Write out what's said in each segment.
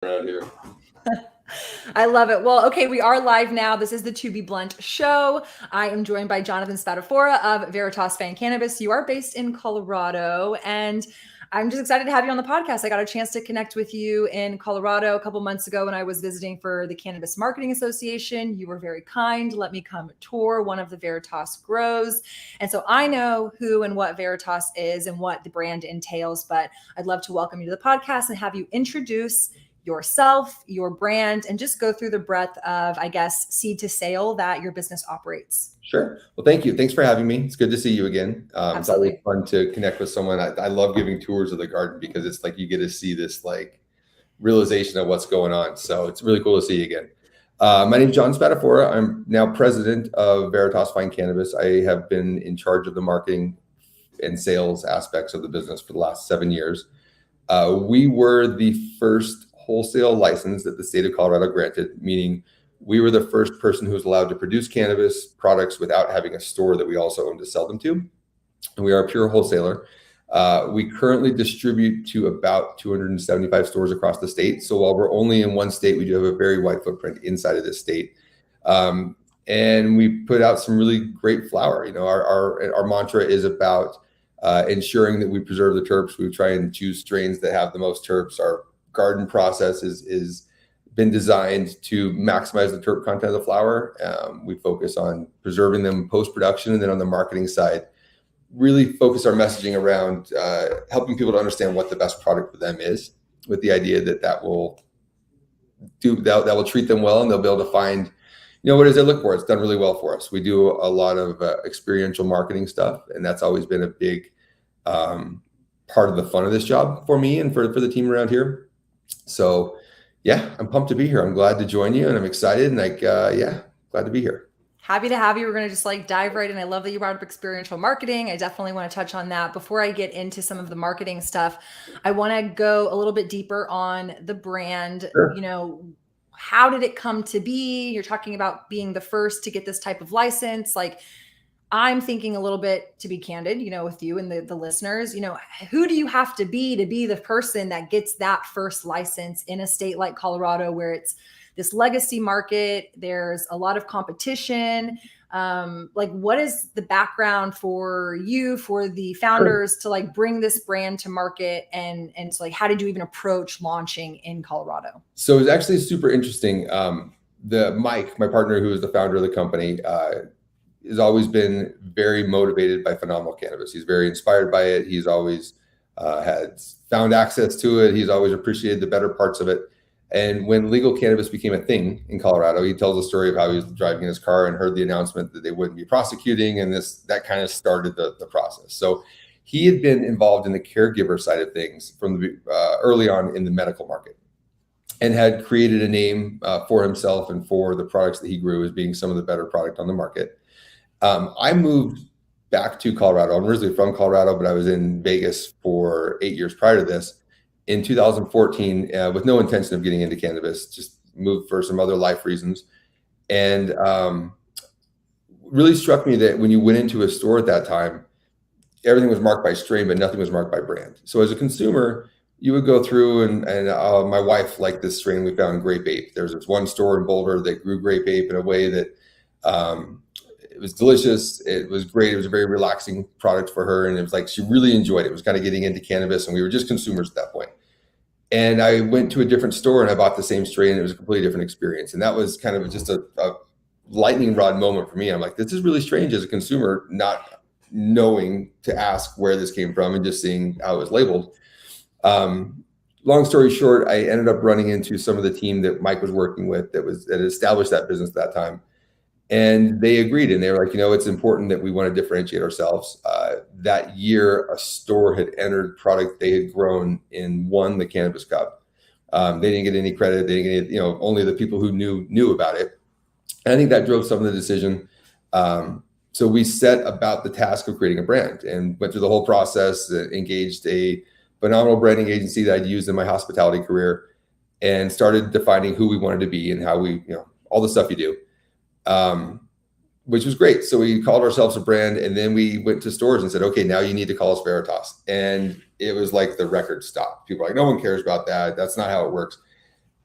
around here. I love it. Well, okay, we are live now. This is the To Be Blunt show. I am joined by Jon Spadafora of Veritas Cannabis. You are based in Colorado, and I'm just excited to have you on the podcast. I got a chance to connect with you in Colorado a couple months ago when I was visiting for the Cannabis Marketing Association. You were very kind, let me come tour one of the Veritas grows. And so I know who and what Veritas is and what the brand entails, but I'd love to welcome you to the podcast and have you introduce yourself, your brand, and just go through the breadth of, I guess, seed to sale that your business operates. Sure. Well, thank you. Thanks for having me. It's good to see you again. It's always Absolutely. fun to connect with someone. I love giving tours of the garden because it's like you get to see this like realization of what's going on. So it's really cool to see you again. My name is Jon Spadafora. I'm now president of Veritas Fine Cannabis. I have been in charge of the marketing and sales aspects of the business for the last 7 years. We were the first wholesale license that the state of Colorado granted, meaning we were the first person who was allowed to produce cannabis products without having a store that we also owned to sell them to. And we are a pure wholesaler. We currently distribute to about 275 stores across the state. So while we're only in one state, we do have a very wide footprint inside of this state. And we put out some really great flower. You know, our mantra is about ensuring that we preserve the terps. We try and choose strains that have the most terps. Our garden process is been designed to maximize the terp content of the flower. We focus on preserving them post-production, and then on the marketing side, really focus our messaging around helping people to understand what the best product for them is, with the idea that will treat them well, and they'll be able to find, you know, what it is they look for. It's done really well for us. We do a lot of experiential marketing stuff, and that's always been a big part of the fun of this job for me and for the team around here. So yeah, I'm pumped to be here. I'm glad to join you, and I'm excited, and glad to be here. Happy to have you. We're going to just like dive right in. I love that you brought up experiential marketing. I definitely want to touch on that. Before I get into some of the marketing stuff, I want to go a little bit deeper on the brand. Sure. You know, how did it come to be? You're talking about being the first to get this type of license. Like, I'm thinking a little bit, to be candid, you know, with you and the listeners, you know, who do you have to be the person that gets that first license in a state like Colorado, where it's this legacy market, there's a lot of competition. Like, what is the background for you, for the founders, to like bring this brand to market, and so like, how did you even approach launching in Colorado? So it was actually super interesting. Mike, my partner, who is the founder of the company, has always been very motivated by phenomenal cannabis. He's very inspired by it. He's always had found access to it. He's always appreciated the better parts of it. And when legal cannabis became a thing in Colorado, he tells a story of how he was driving in his car and heard the announcement that they wouldn't be prosecuting, and that kind of started the process. So he had been involved in the caregiver side of things from early on in the medical market, and had created a name for himself and for the products that he grew as being some of the better product on the market. I moved back to Colorado. I'm originally from Colorado, but I was in Vegas for 8 years prior to this. In 2014, with no intention of getting into cannabis, just moved for some other life reasons. And really struck me that when you went into a store at that time, everything was marked by strain, but nothing was marked by brand. So as a consumer, you would go through and my wife liked this strain we found, Grape Ape. There's this one store in Boulder that grew Grape Ape in a way that it was delicious. It was great. It was a very relaxing product for her. And it was like, she really enjoyed it. It was kind of getting into cannabis, and we were just consumers at that point. And I went to a different store and I bought the same strain, and it was a completely different experience. And that was kind of just a lightning rod moment for me. I'm like, this is really strange as a consumer, not knowing to ask where this came from and just seeing how it was labeled. Long story short, I ended up running into some of the team that Mike was working with that established that business at that time. And they agreed, and they were like, you know, it's important that we want to differentiate ourselves. That year, a store had entered product they had grown and won the Cannabis Cup. They didn't get any credit. They didn't get, only the people who knew about it. And I think that drove some of the decision. So we set about the task of creating a brand and went through the whole process, engaged a phenomenal branding agency that I'd used in my hospitality career, and started defining who we wanted to be and how we, all the stuff you do. Which was great. So we called ourselves a brand, and then we went to stores and said, okay, now you need to call us Veritas. And it was like the record stopped. People were like, no one cares about that. That's not how it works.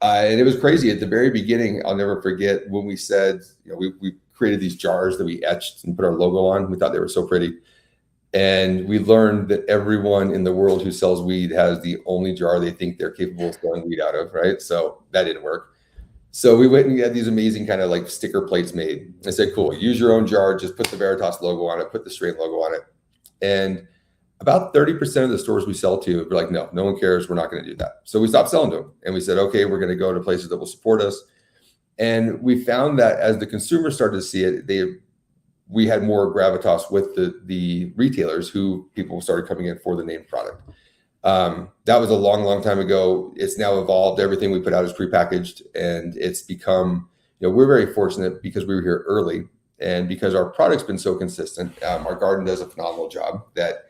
And it was crazy at the very beginning. I'll never forget when we said, we created these jars that we etched and put our logo on. We thought they were so pretty. And we learned that everyone in the world who sells weed has the only jar they think they're capable of selling weed out of, right? So that didn't work. So we went and had these amazing kind of like sticker plates made. I said, cool, use your own jar, just put the Veritas logo on it, put the strain logo on it. And about 30% of the stores we sell to were like, no, no one cares. We're not going to do that. So we stopped selling to them. And we said, okay, we're going to go to places that will support us. And we found that as the consumer started to see it, we had more gravitas with the retailers who people started coming in for the named product. That was a long, long time ago. It's now evolved. Everything we put out is prepackaged, and it's become, we're very fortunate because we were here early, and because our product's been so consistent. Our garden does a phenomenal job. That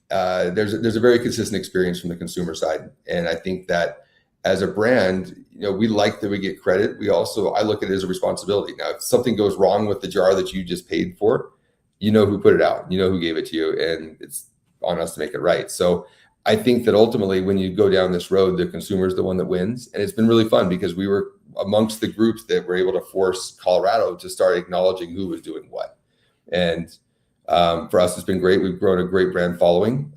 there's a very consistent experience from the consumer side, and I think that as a brand, we like that we get credit. I look at it as a responsibility. Now, if something goes wrong with the jar that you just paid for, you know who put it out, you know who gave it to you, and it's on us to make it right. So I think that ultimately when you go down this road, the consumer is the one that wins. And it's been really fun because we were amongst the groups that were able to force Colorado to start acknowledging who was doing what. And for us, it's been great. We've grown a great brand following.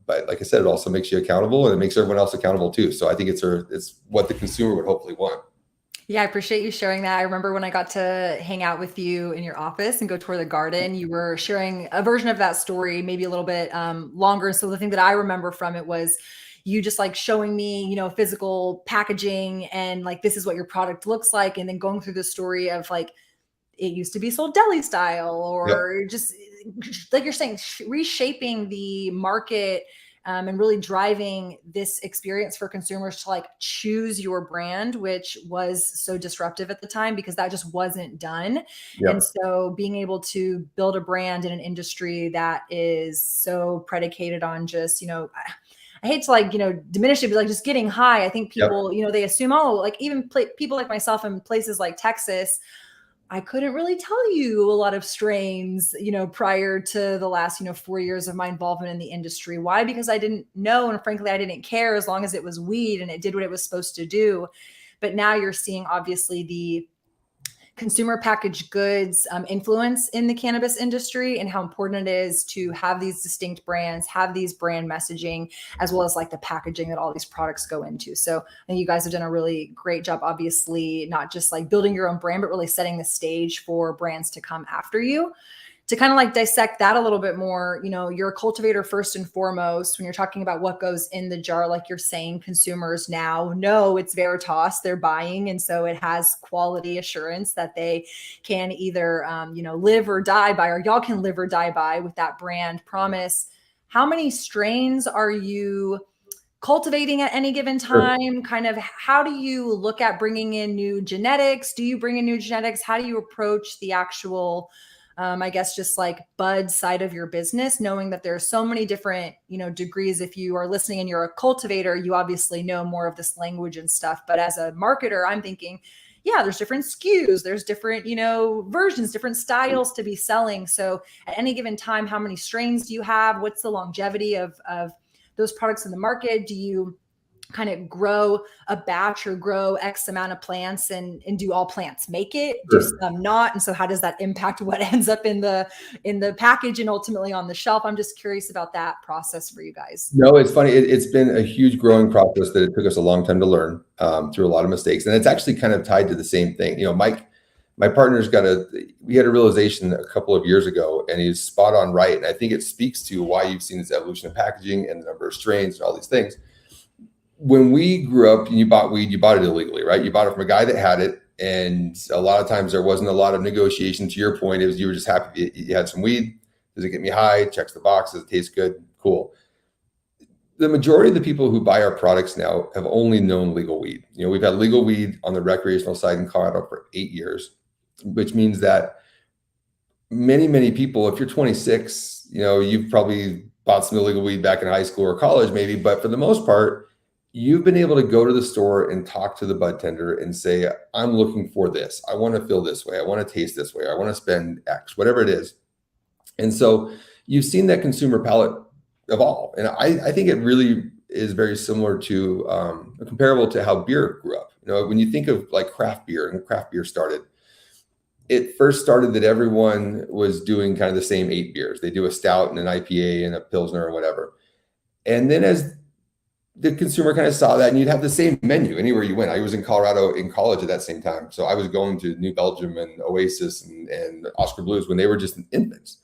But like I said, it also makes you accountable, and it makes everyone else accountable too. So I think it's what the consumer would hopefully want. Yeah, I appreciate you sharing that. I remember when I got to hang out with you in your office and go tour the garden, you were sharing a version of that story, maybe a little bit longer. So the thing that I remember from it was you just like showing me, physical packaging and like, this is what your product looks like. And then going through the story of like, it used to be sold deli style, Yep. or just like you're saying, reshaping the market, and really driving this experience for consumers to like choose your brand, which was so disruptive at the time because that just wasn't done. And Yep. so being able to build a brand in an industry that is so predicated on just, I hate to like, diminish it, but like just getting high. I think Yep. people, they assume, oh, like even people like myself in places like Texas, I couldn't really tell you a lot of strains, prior to the last, 4 years of my involvement in the industry. Why? Because I didn't know. And frankly, I didn't care as long as it was weed and it did what it was supposed to do. But now you're seeing obviously the consumer packaged goods influence in the cannabis industry and how important it is to have these distinct brands, have these brand messaging, as well as like the packaging that all these products go into. So I think you guys have done a really great job, obviously, not just like building your own brand, but really setting the stage for brands to come after you. To kind of like dissect that a little bit more, you're a cultivator first and foremost. When you're talking about what goes in the jar, like you're saying, consumers now know it's Veritas they're buying. And so it has quality assurance that they can either, live or die by, or y'all can live or die by with that brand promise. How many strains are you cultivating at any given Sure. time? Kind of how do you look at bringing in new genetics? Do you bring in new genetics? How do you approach the actual I guess just like bud side of your business, knowing that there's so many different, degrees. If you are listening and you're a cultivator, you obviously know more of this language and stuff. But as a marketer, I'm thinking, yeah, there's different SKUs, there's different, versions, different styles to be selling. So at any given time, how many strains do you have? What's the longevity of those products in the market? Do you kind of grow a batch or grow X amount of plants and do all plants make it? Do Sure. some not? And so how does that impact what ends up in the package and ultimately on the shelf? I'm just curious about that process for you guys. No, it's funny. It's been a huge growing process that it took us a long time to learn through a lot of mistakes, and it's actually kind of tied to the same thing. Mike, my partner's we had a realization a couple of years ago, and he's spot on right. And I think it speaks to why you've seen this evolution of packaging and the number of strains and all these things. When we grew up and you bought weed, you bought it illegally, right? You bought it from a guy that had it. And a lot of times there wasn't a lot of negotiation. To your point, it was you were just happy you had some weed. Does it get me high? Checks the box. Does it taste good? Cool. The majority of the people who buy our products now have only known legal weed. We've had legal weed on the recreational side in Colorado for 8 years, which means that many, many people, if you're 26, you've probably bought some illegal weed back in high school or college, maybe. But for the most part, you've been able to go to the store and talk to the bud tender and say, I'm looking for this. I want to feel this way. I want to taste this way. I want to spend X, whatever it is. And so you've seen that consumer palate evolve. And I think it really is very similar to comparable to how beer grew up. When you think of like craft beer and craft beer started, it first started that everyone was doing kind of the same 8 beers. They do a stout and an IPA and a Pilsner or whatever. And then as the consumer kind of saw that, and you'd have the same menu anywhere you went. I was in Colorado in college at that same time. So I was going to New Belgium and Oasis and Oscar Blues when they were just infants.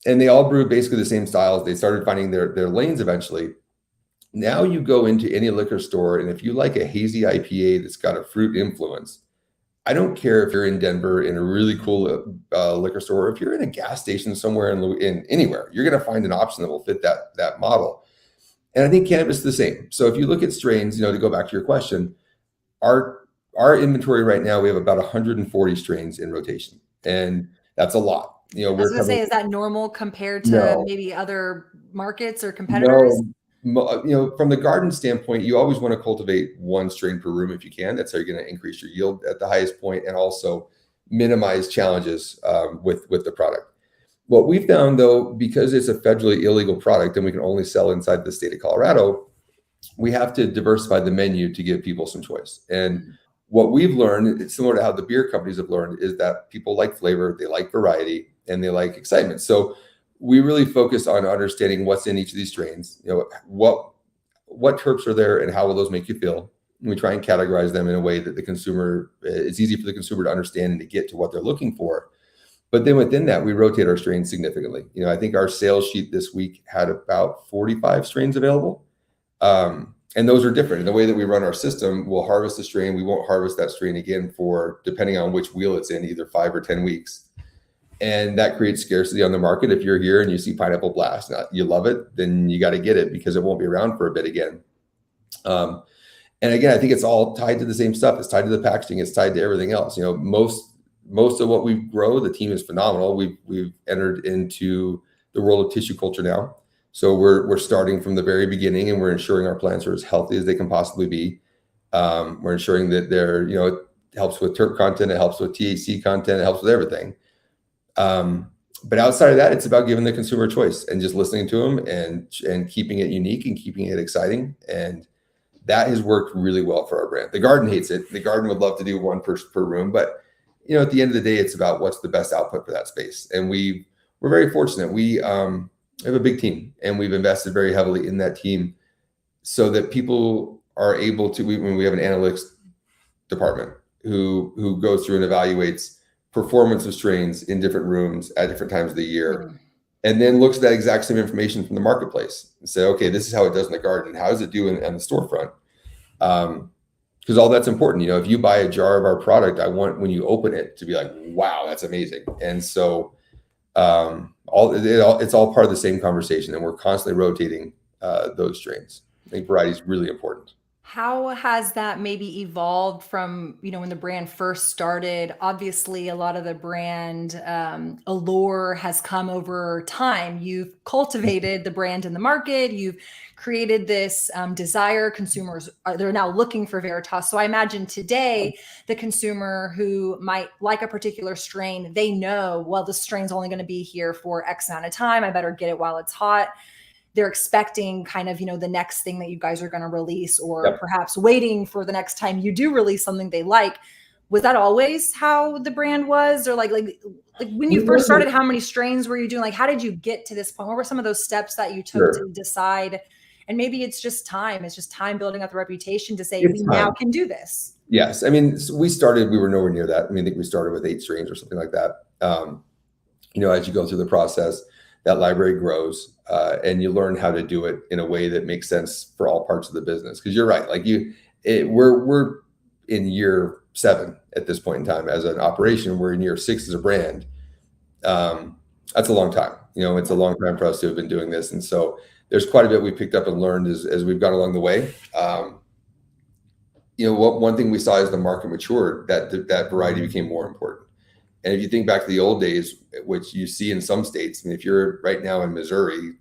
And they all brewed basically the same styles. They started finding their lanes eventually. Now you go into any liquor store, and if you like a hazy IPA that's got a fruit influence, I don't care if you're in Denver in a really cool liquor store, or if you're in a gas station somewhere in anywhere, you're going to find an option that will fit that model. And I think cannabis is the same. So if you look at strains, to go back to your question, our inventory right now, we have about 140 strains in rotation, and that's a lot. I was going to say, is that normal compared to maybe other markets or competitors? No. From the garden standpoint, you always want to cultivate one strain per room if you can. That's how you're going to increase your yield at the highest point and also minimize challenges with the product. What we found, though, because it's a federally illegal product and we can only sell inside the state of Colorado, we have to diversify the menu to give people some choice. And what we've learned, it's similar to how the beer companies have learned, is that people like flavor, they like variety, and they like excitement. So we really focus on understanding what's in each of these strains, what terps are there and how will those make you feel. And we try and categorize them in a way that it's easy for the consumer to understand and to get to what they're looking for. But then within that, we rotate our strains significantly. I think our sales sheet this week had about 45 strains available. And those are different. In the way that we run our system, we'll harvest the strain. We won't harvest that strain again for, depending on which wheel it's in, either 5 or 10 weeks. And that creates scarcity on the market. If you're here and you see Pineapple Blast, you love it, then you got to get it because it won't be around for a bit again. And again, I think it's all tied to the same stuff. It's tied to the packaging. It's tied to everything else. Most of what we grow, the team is phenomenal. We've entered into the world of tissue culture now. So we're starting from the very beginning, and we're ensuring our plants are as healthy as they can possibly be. We're ensuring that they're, it helps with terp content, it helps with THC content, it helps with everything. But outside of that, it's about giving the consumer choice and just listening to them and keeping it unique and keeping it exciting. And that has worked really well for our brand. The garden hates it. The garden would love to do one per room, but at the end of the day, it's about what's the best output for that space. And we're very fortunate. We have a big team, and we've invested very heavily in that team so that people are able to, when we have an analytics department who goes through and evaluates performance of strains in different rooms at different times of the year, and then looks at that exact same information from the marketplace and say, okay, this is how it does in the garden. How does it do on the storefront? Because all that's important. If you buy a jar of our product, I want when you open it to be like, wow, that's amazing. And so it's all part of the same conversation, and we're constantly rotating those strains. I think variety is really important. How has that maybe evolved from, when the brand first started? Obviously, a lot of the brand allure has come over time. You've cultivated the brand in the market. You've created this desire. Consumers they're now looking for Veritas. So I imagine today, the consumer who might like a particular strain, they know, well, this strain's only going to be here for X amount of time. I better get it while it's hot. They're expecting kind of, the next thing that you guys are going to release, or perhaps waiting for the next time you do release something they like. Was that always how the brand was? Or like when you first started, how many strains were you doing? Like, how did you get to this point? What were some of those steps that you took to decide? And maybe it's just time. It's just time building up the reputation to say, we now can do this. Yes. I mean, we were nowhere near that. I think we started with 8 strains or something like that. As you go through the process, that library grows, and you learn how to do it in a way that makes sense for all parts of the business. Because you're right, we're in year 7 at this point in time as an operation. We're in year 6 as a brand. That's a long time. It's a long time for us to have been doing this, and so there's quite a bit we picked up and learned as we've gone along the way. One thing we saw as the market matured, that variety became more important. And if you think back to the old days, which you see in some states, if you're right now in Missouri,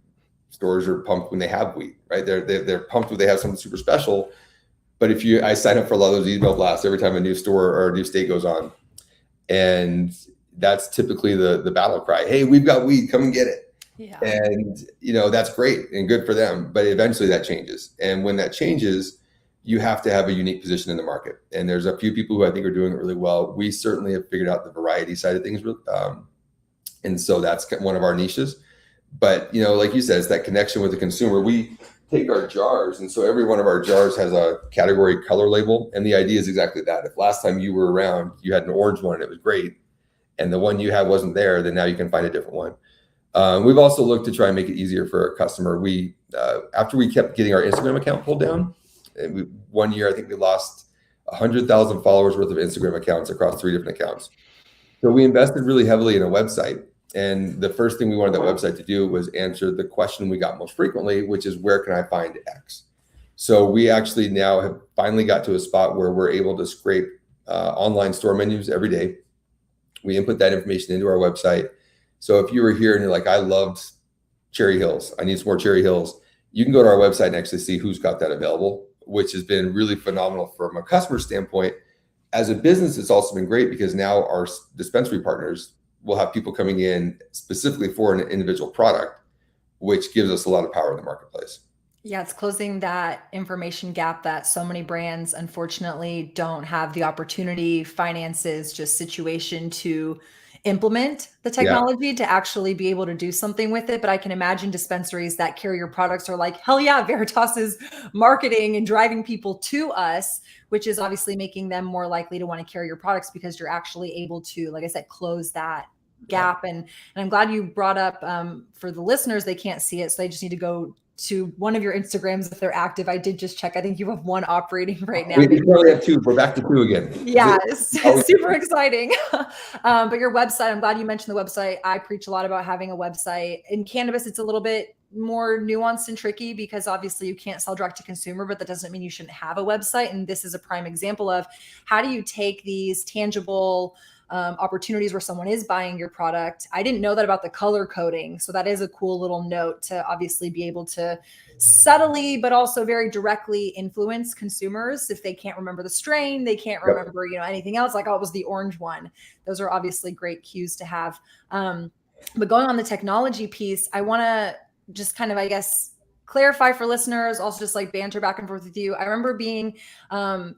stores are pumped when they have weed, right? They're pumped when they have something super special. But I sign up for a lot of those email blasts every time a new store or a new state goes on. And that's typically the battle cry. Hey, we've got weed, come and get it. Yeah. And, that's great and good for them. But eventually that changes. And when that changes, you have to have a unique position in the market. And there's a few people who I think are doing it really well. We certainly have figured out the variety side of things. And so that's one of our niches. But, like you said, it's that connection with the consumer. We take our jars, and so every one of our jars has a category color label. And the idea is exactly that. If last time you were around, you had an orange one and it was great, and the one you had wasn't there, then now you can find a different one. We've also looked to try and make it easier for a customer. We, after we kept getting our Instagram account pulled down, and one year I think we lost 100,000 followers worth of Instagram accounts across 3 different accounts. So we invested really heavily in a website. And the first thing we wanted that website to do was answer the question we got most frequently, which is, where can I find X? So we actually now have finally got to a spot where we're able to scrape online store menus every day. We input that information into our website. So if you were here and you're like, I loved Cherry Hills, I need some more Cherry Hills, you can go to our website and actually see who's got that available, which has been really phenomenal from a customer standpoint. As a business, it's also been great because now our dispensary partners will have people coming in specifically for an individual product, which gives us a lot of power in the marketplace. Yeah, it's closing that information gap that so many brands unfortunately don't have the opportunity, finances, just situation to implement the Yeah. technology to actually be able to do something with it. But I can imagine dispensaries that carry your products are like, hell yeah, Veritas is marketing and driving people to us, which is obviously making them more likely to want to carry your products because you're actually able to, like I said, close that gap. And I'm glad you brought up, for the listeners, they can't see it, so they just need to go to one of your Instagrams if they're active. I did just check. I think you have one operating right now. We currently have 2. We're back to 2 again. Yeah, it's super exciting. But your website, I'm glad you mentioned the website. I preach a lot about having a website. In cannabis, it's a little bit more nuanced and tricky because obviously you can't sell direct to consumer, but that doesn't mean you shouldn't have a website. And this is a prime example of how do you take these tangible opportunities where someone is buying your product. I didn't know that about the color coding. So that is a cool little note to obviously be able to subtly, but also very directly influence consumers. If they can't remember the strain, they can't remember, anything else, like, oh, it was the orange one. Those are obviously great cues to have. But going on the technology piece, I want to just kind of, I guess, clarify for listeners, also just like banter back and forth with you. I remember being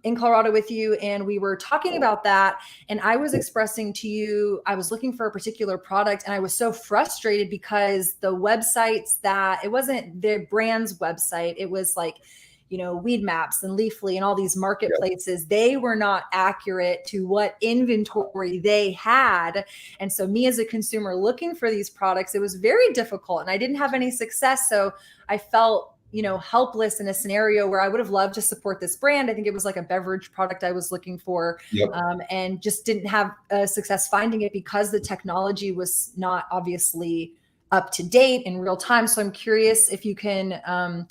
in Colorado with you and we were talking about that. And I was expressing to you, I was looking for a particular product and I was so frustrated because the websites that, it wasn't the brand's website, it was like, Weed Maps and Leafly and all these marketplaces, they were not accurate to what inventory they had. And so me as a consumer looking for these products, it was very difficult and I didn't have any success. So I felt, helpless in a scenario where I would have loved to support this brand. I think it was like a beverage product I was looking for, and just didn't have success finding it because the technology was not obviously up to date in real time. So I'm curious if you can,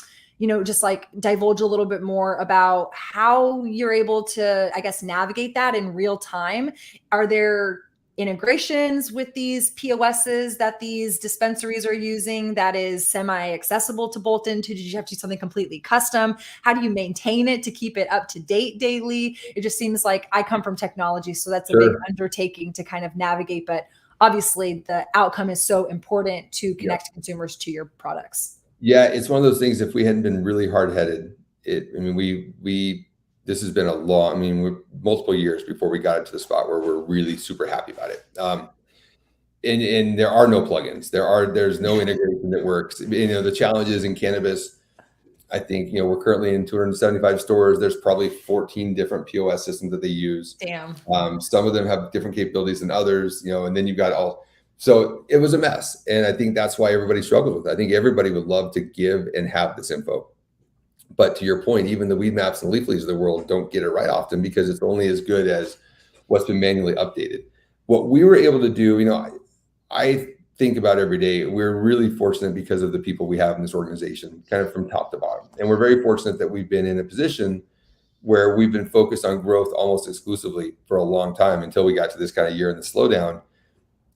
just like divulge a little bit more about how you're able to, I guess, navigate that in real time. Are there integrations with these POSs that these dispensaries are using that is semi-accessible to bolt into? Did you have to do something completely custom? How do you maintain it to keep it up to date daily? It just seems like I come from technology, so that's a big undertaking to kind of navigate. But obviously the outcome is so important to connect consumers to your products. Yeah, it's one of those things. If we hadn't been really hard-headed, this has been we're multiple years before we got it to the spot where we're really super happy about it. And there are no plugins. There's no integration that works. The challenges in cannabis, I think, we're currently in 275 stores. There's probably 14 different POS systems that they use. Damn. Some of them have different capabilities than others, and then you've got all. So it was a mess. And I think that's why everybody struggles with it. I think everybody would love to give and have this info. But to your point, even the Weed Maps and Leaflies of the world don't get it right often because it's only as good as what's been manually updated. What we were able to do, I think about every day, we're really fortunate because of the people we have in this organization, kind of from top to bottom. And we're very fortunate that we've been in a position where we've been focused on growth almost exclusively for a long time until we got to this kind of year in the slowdown.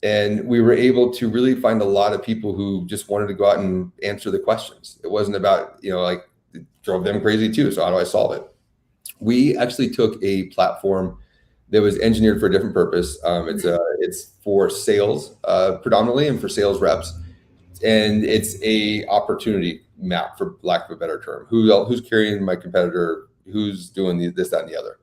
And we were able to really find a lot of people who just wanted to go out and answer the questions. It wasn't about, it drove them crazy too. So how do I solve it? We actually took a platform that was engineered for a different purpose. It's for sales predominantly and for sales reps. And it's a opportunity map, for lack of a better term. Who's carrying my competitor who's doing this, that, and the other.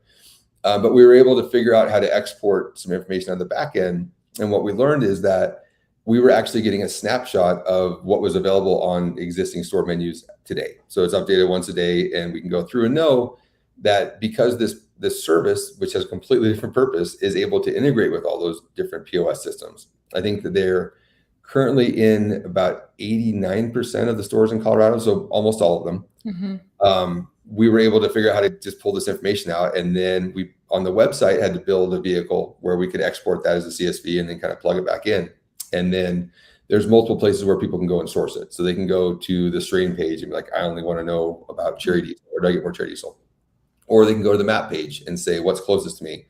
But we were able to figure out how to export some information on the back end. And what we learned is that we were actually getting a snapshot of what was available on existing store menus today. So it's updated once a day, and we can go through and know that because this service, which has a completely different purpose, is able to integrate with all those different POS systems. I think that they're currently in about 89% of the stores in Colorado, so almost all of them. Mm-hmm. We were able to figure out how to just pull this information out, and then we on the website had to build a vehicle where we could export that as a CSV and then kind of plug it back in. And then there's multiple places where people can go and source it. So they can go to the strain page and be like, I only want to know about cherry diesel, or do I get more cherry diesel? Or they can go to the map page and say, what's closest to me?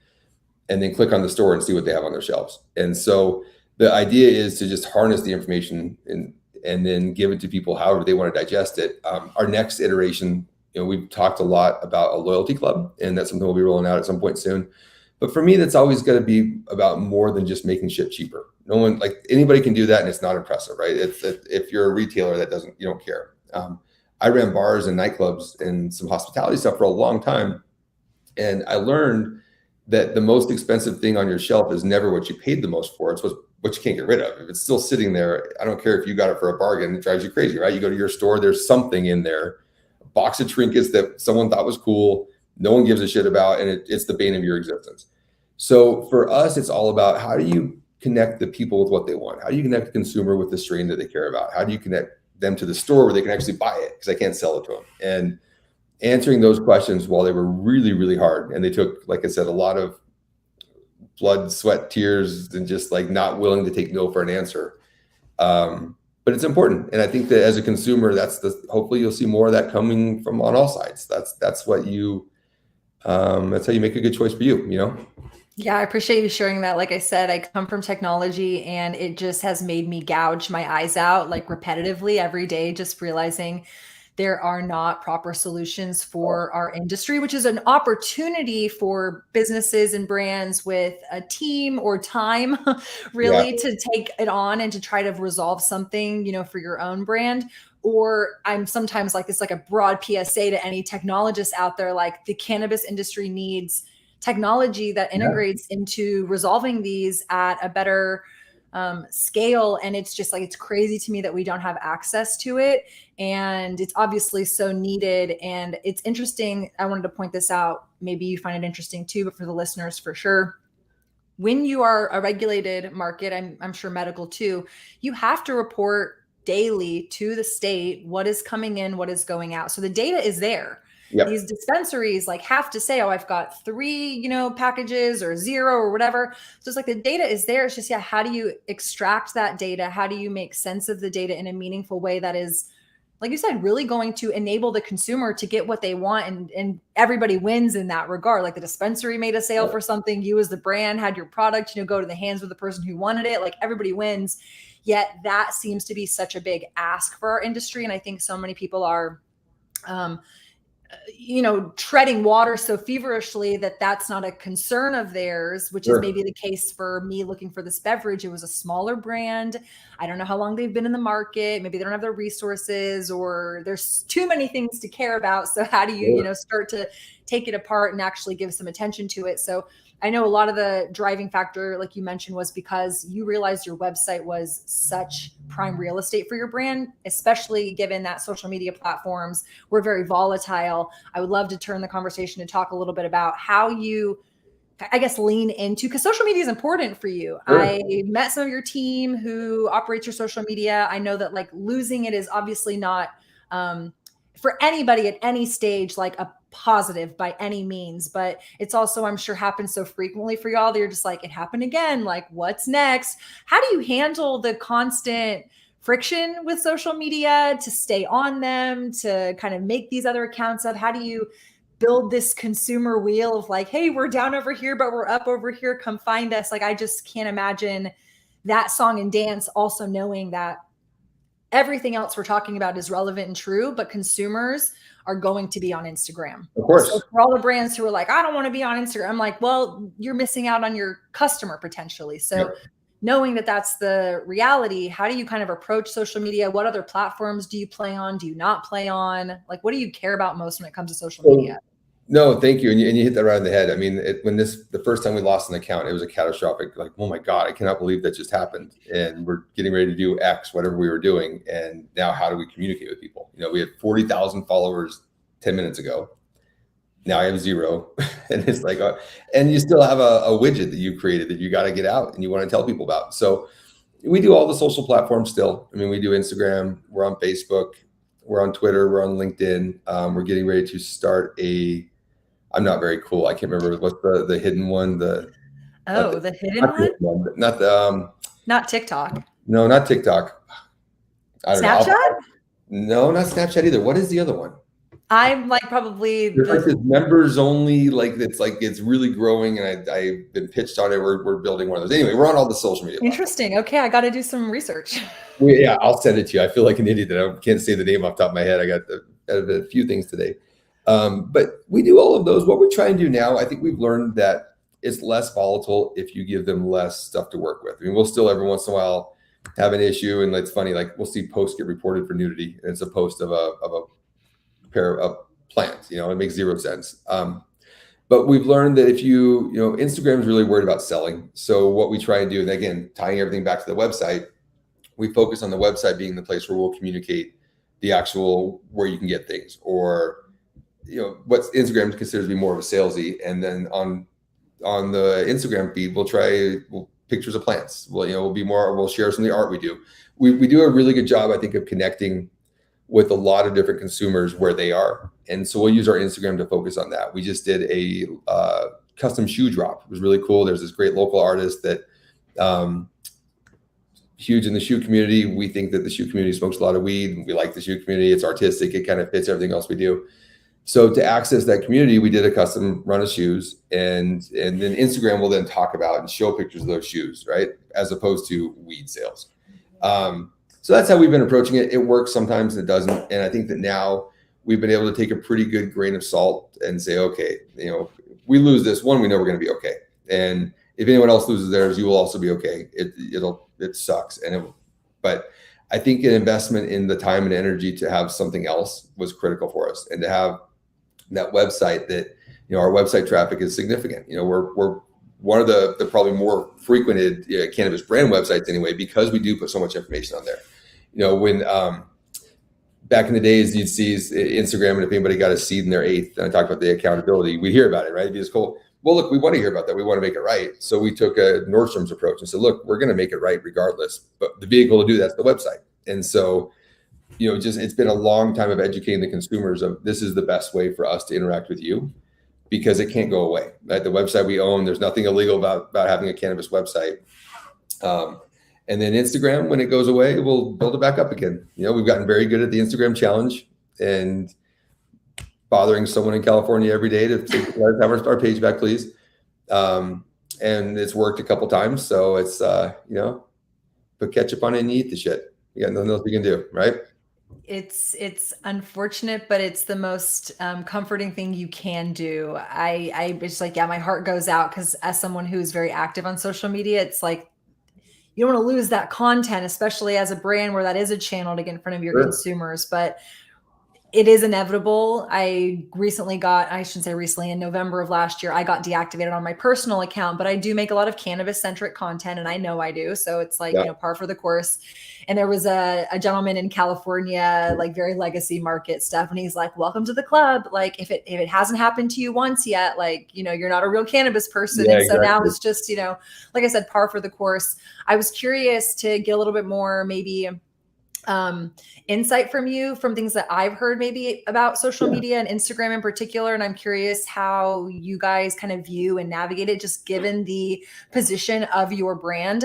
And then click on the store and see what they have on their shelves. And so the idea is to just harness the information and then give it to people however they want to digest it. Our next iteration, we've talked a lot about a loyalty club, and that's something we'll be rolling out at some point soon. But for me, that's always going to be about more than just making shit cheaper. No one, like anybody can do that, and it's not impressive, right? If you're a retailer you don't care. I ran bars and nightclubs and some hospitality stuff for a long time. And I learned that the most expensive thing on your shelf is never what you paid the most for. It's what you can't get rid of. If it's still sitting there, I don't care if you got it for a bargain, it drives you crazy, right? You go to your store, there's something in there, a box of trinkets that someone thought was cool, no one gives a shit about, and it's the bane of your existence. So for us, it's all about how do you connect the people with what they want? How do you connect the consumer with the strain that they care about? How do you connect them to the store where they can actually buy it? Because I can't sell it to them. And answering those questions, while they were really, really hard, and they took, like I said, a lot of blood, sweat, tears, and just like not willing to take no for an answer. But it's important. And I think that as a consumer, hopefully you'll see more of that coming from on all sides. That's how you make a good choice for you. Yeah, I appreciate you sharing that. Like I said, I come from technology, and it just has made me gouge my eyes out like repetitively every day, just realizing there are not proper solutions for our industry, which is an opportunity for businesses and brands with a team or time really to take it on and to try to resolve something, for your own brand. Or I'm sometimes like, it's like a broad PSA to any technologists out there, like the cannabis industry needs technology that integrates into resolving these at a better scale. And it's just like, it's crazy to me that we don't have access to it. And it's obviously so needed. And it's interesting. I wanted to point this out. Maybe you find it interesting too, but for the listeners, for sure. When you are a regulated market, I'm sure medical too, you have to report daily to the state what is coming in, what is going out. So the data is there. Yep. These dispensaries like have to say, oh, I've got 3, packages or 0 or whatever. So it's like the data is there. It's just, how do you extract that data? How do you make sense of the data in a meaningful way that is, like you said, really going to enable the consumer to get what they want, and everybody wins in that regard. Like the dispensary made a sale for something, you as the brand had your product, go to the hands of the person who wanted it. Like everybody wins. Yet that seems to be such a big ask for our industry. And I think so many people are, treading water so feverishly that that's not a concern of theirs, which is maybe the case for me looking for this beverage. It was a smaller brand. I don't know how long they've been in the market. Maybe they don't have the resources, or there's too many things to care about. So how do you, start to take it apart and actually give some attention to it? So I know a lot of the driving factor, like you mentioned, was because you realized your website was such prime real estate for your brand, especially given that social media platforms were very volatile. I would love to turn the conversation to talk a little bit about how you, I guess, lean into, because social media is important for you. I met some of your team who operates your social media. I know that like losing it is obviously not for anybody at any stage, like a positive by any means, but it's also, I'm sure, happens so frequently for y'all that you're just like, it happened again. Like, what's next? How do you handle the constant friction with social media to stay on them, to kind of make these other accounts up? How do you build this consumer wheel of like, hey, we're down over here, but we're up over here. Come find us. Like, I just can't imagine that song and dance, also knowing that everything else we're talking about is relevant and true, but consumers are going to be on Instagram. Of course. So for all the brands who are like, I don't want to be on Instagram, I'm like, well, you're missing out on your customer potentially. So knowing that that's the reality, how do you kind of approach social media? What other platforms do you play on? Do you not play on? Like, what do you care about most when it comes to social media? No, thank you. And you hit that right on the head. I mean, the first time we lost an account, it was a catastrophic, like, oh my God, I cannot believe that just happened. And we're getting ready to do X, whatever we were doing. And now how do we communicate with people? We had 40,000 followers 10 minutes ago. Now I have 0. And it's like, and you still have a widget that you created that you got to get out and you want to tell people about. So we do all the social platforms still. I mean, we do Instagram, we're on Facebook, we're on Twitter, we're on LinkedIn. We're getting ready to start I'm not very cool. I can't remember what's the hidden one. Oh, the hidden Not the one? hidden one, not the Not TikTok. no, not TikTok. I don't know. Snapchat? No, not Snapchat either. What is the other one? I'm like probably There's like this members only, like it's really growing, and I've been pitched on it. We're building one of those. Anyway, we're on all the social media platforms. Interesting. Okay, I got to do some research. Yeah, I'll send it to you. I feel like an idiot that I can't say the name off the top of my head. I got a few things today. But we do all of those. What we're trying to do now, I think we've learned that it's less volatile if you give them less stuff to work with. I mean, we'll still every once in a while have an issue, and it's funny, like we'll see posts get reported for nudity, and it's a post of a pair of plants. It makes 0 sense. But we've learned that if Instagram is really worried about selling. So what we try and do, and again, tying everything back to the website, we focus on the website being the place where we'll communicate the actual where you can get things, or what Instagram considers to be more of a salesy. And then on the Instagram feed, we'll pictures of plants. We'll share some of the art we do. We do a really good job, I think, of connecting with a lot of different consumers where they are. And so we'll use our Instagram to focus on that. We just did a custom shoe drop. It was really cool. There's this great local artist that huge in the shoe community. We think that the shoe community smokes a lot of weed. We like the shoe community. It's artistic. It kind of fits everything else we do. So to access that community, we did a custom run of shoes, and then Instagram will then talk about and show pictures of those shoes, right? As opposed to weed sales. So that's how we've been approaching it. It works sometimes, it doesn't. And I think that now we've been able to take a pretty good grain of salt and say, okay, if we lose this one, we know we're going to be okay. And if anyone else loses theirs, you will also be okay. It sucks. But I think an investment in the time and energy to have something else was critical for us, and to have that website that, our website traffic is significant. We're one of the probably more frequented cannabis brand websites anyway, because we do put so much information on there. When back in the days, you'd see Instagram, and if anybody got a seed in their eighth, and I talked about the accountability, we'd hear about it, right? It'd be just cool. Well, look, we want to hear about that. We want to make it right. So we took a Nordstrom's approach and said, look, we're going to make it right regardless. But the vehicle to do that's the website. And so, it's been a long time of educating the consumers of this is the best way for us to interact with you, because it can't go away. Right? The website we own, there's nothing illegal about having a cannabis website. And then Instagram, when it goes away, we'll build it back up again. We've gotten very good at the Instagram challenge, and bothering someone in California every day to have our page back, please. And it's worked a couple times. So it's, put ketchup on it and eat the shit. You got nothing else you can do, right? It's unfortunate, but it's the most comforting thing you can do. I it's like, yeah, my heart goes out, because as someone who's very active on social media, it's like, you don't want to lose that content, especially as a brand where that is a channel to get in front of your consumers. But it is inevitable. I shouldn't say recently, in November of last year, I got deactivated on my personal account, but I do make a lot of cannabis centric content, and I know I do. So it's like, par for the course. And there was a gentleman in California, like very legacy market stuff. And he's like, welcome to the club. Like, if it hasn't happened to you once yet, like, you're not a real cannabis person. Yeah, and so exactly. now it's just, like I said, par for the course. I was curious to get a little bit more, maybe, insight from you from things that I've heard maybe about social media and Instagram in particular. And I'm curious how you guys kind of view and navigate it, just given the position of your brand.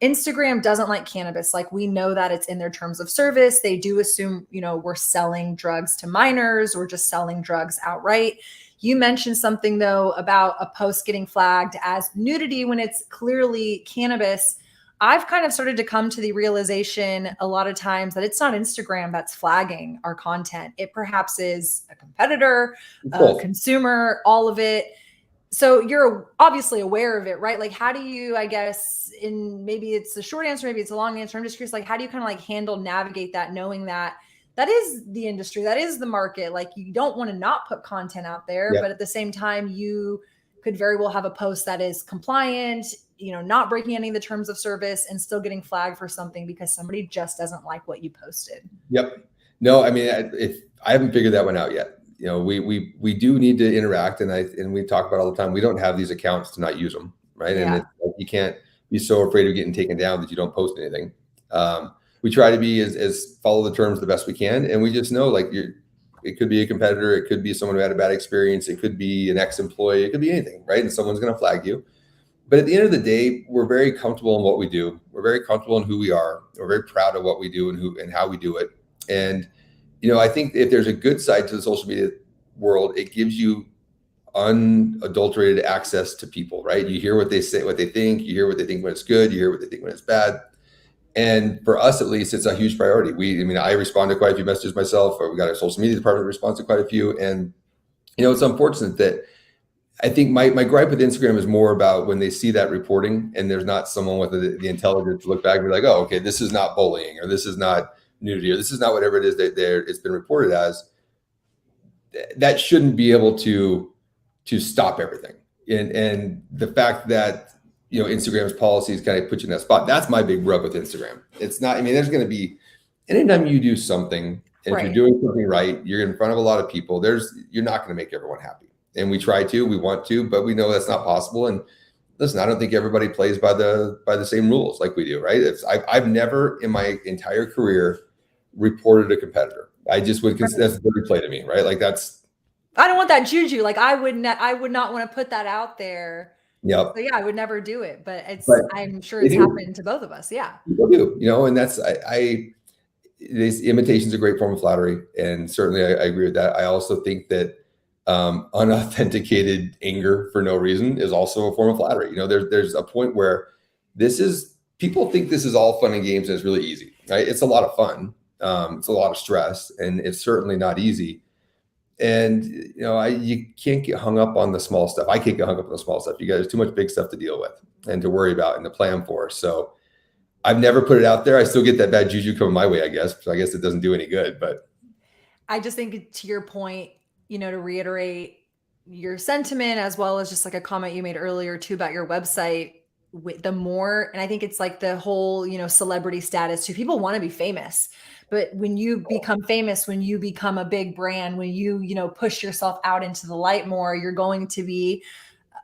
Instagram doesn't like cannabis. Like, we know that it's in their terms of service. They do assume, we're selling drugs to minors or just selling drugs outright. You mentioned something though about a post getting flagged as nudity when it's clearly cannabis. I've kind of started to come to the realization a lot of times that it's not Instagram that's flagging our content. It perhaps is a competitor, a consumer, all of it. So you're obviously aware of it, right? Like, how do you, I guess, maybe it's a short answer, maybe it's a long answer. I'm just curious, like, how do you kind of like navigate that, knowing that that is the industry, that is the market. Like, you don't want to not put content out there, Yeah. but at the same time, you could very well have a post that is compliant, not breaking any of the terms of service and still getting flagged for something because somebody just doesn't like what you posted. Yep. No, I mean, if I haven't figured that one out yet. We do need to interact, and we talk about all the time. We don't have these accounts to not use them, right? Yeah. And you can't be so afraid of getting taken down that you don't post anything. We try to be as follow the terms the best we can, and we just know, like, it could be a competitor, it could be someone who had a bad experience, it could be an ex-employee, it could be anything, right? And someone's going to flag you. But at the end of the day, we're very comfortable in what we do. We're very comfortable in who we are. We're very proud of what we do and how we do it. And I think if there's a good side to the social media world, it gives you unadulterated access to people, right? You hear what they say, what they think. You hear what they think when it's good. You hear what they think when it's bad. And for us, at least, it's a huge priority. I respond to quite a few messages myself. Or we got a social media department that responds to quite a few. And it's unfortunate that I think my gripe with Instagram is more about when they see that reporting and there's not someone with the intelligence to look back and be like, oh, okay, this is not bullying, or this is not nudity, or this is not whatever it is that it's been reported as. That shouldn't be able to stop everything. And the fact that Instagram's policies kind of put you in that spot, that's my big rub with Instagram. It's not, there's going to be, anytime you do something, and if you're doing something right, you're in front of a lot of people, you're not going to make everyone happy. And we want to, but we know that's not possible. And listen, I don't think everybody plays by the same rules like we do, right? I've never in my entire career reported a competitor. I just would consider that's dirty play to me, right? Like, I don't want that juju. Like, I would not want to put that out there. Yep. So yeah, I would never do it, but I'm sure it's happened to both of us. Yeah. People do, and that's, these imitation's a great form of flattery. And certainly I agree with that. I also think that unauthenticated anger for no reason is also a form of flattery. There's a point where people think this is all fun and games and it's really easy, right? It's a lot of fun. It's a lot of stress, and it's certainly not easy. And, you can't get hung up on the small stuff. I can't get hung up on the small stuff. There's too much big stuff to deal with and to worry about and to plan for. So I've never put it out there. I still get that bad juju coming my way, I guess. So I guess it doesn't do any good, but I just think, to your point, to reiterate your sentiment, as well as just like a comment you made earlier too about your website, the more, and I think it's like the whole, celebrity status too. People want to be famous, but when you become famous, when you become a big brand, when you, push yourself out into the light more, you're going to be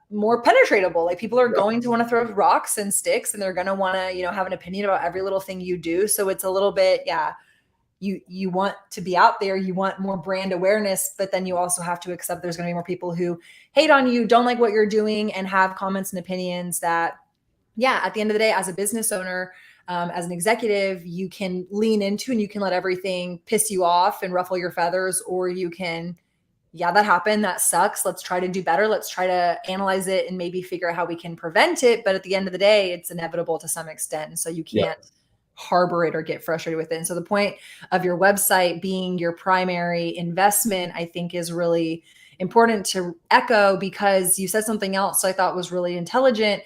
more penetratable. Like, people are going to want to throw rocks and sticks, and they're going to want to, have an opinion about every little thing you do. So it's a little bit, you want to be out there, you want more brand awareness, but then you also have to accept there's going to be more people who hate on you, don't like what you're doing, and have comments and opinions that, at the end of the day, as a business owner, as an executive, you can lean into and you can let everything piss you off and ruffle your feathers, or you can, that happened, that sucks, let's try to do better, let's try to analyze it and maybe figure out how we can prevent it. But at the end of the day, it's inevitable to some extent, so you can't harbor it or get frustrated with it. And so the point of your website being your primary investment, I think, is really important to echo, because you said something else I thought was really intelligent.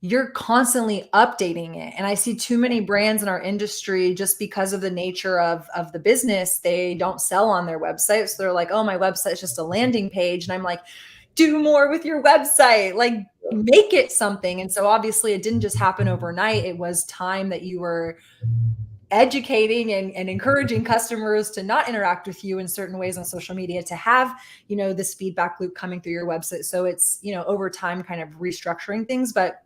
You're constantly updating it. And I see too many brands in our industry, just because of the nature of the business, they don't sell on their website. So they're like, oh, my website is just a landing page. And I'm like, do more with your website, like, make it something. And so obviously it didn't just happen overnight. It was time that you were educating and encouraging customers to not interact with you in certain ways on social media, to have, this feedback loop coming through your website. So it's, over time kind of restructuring things. But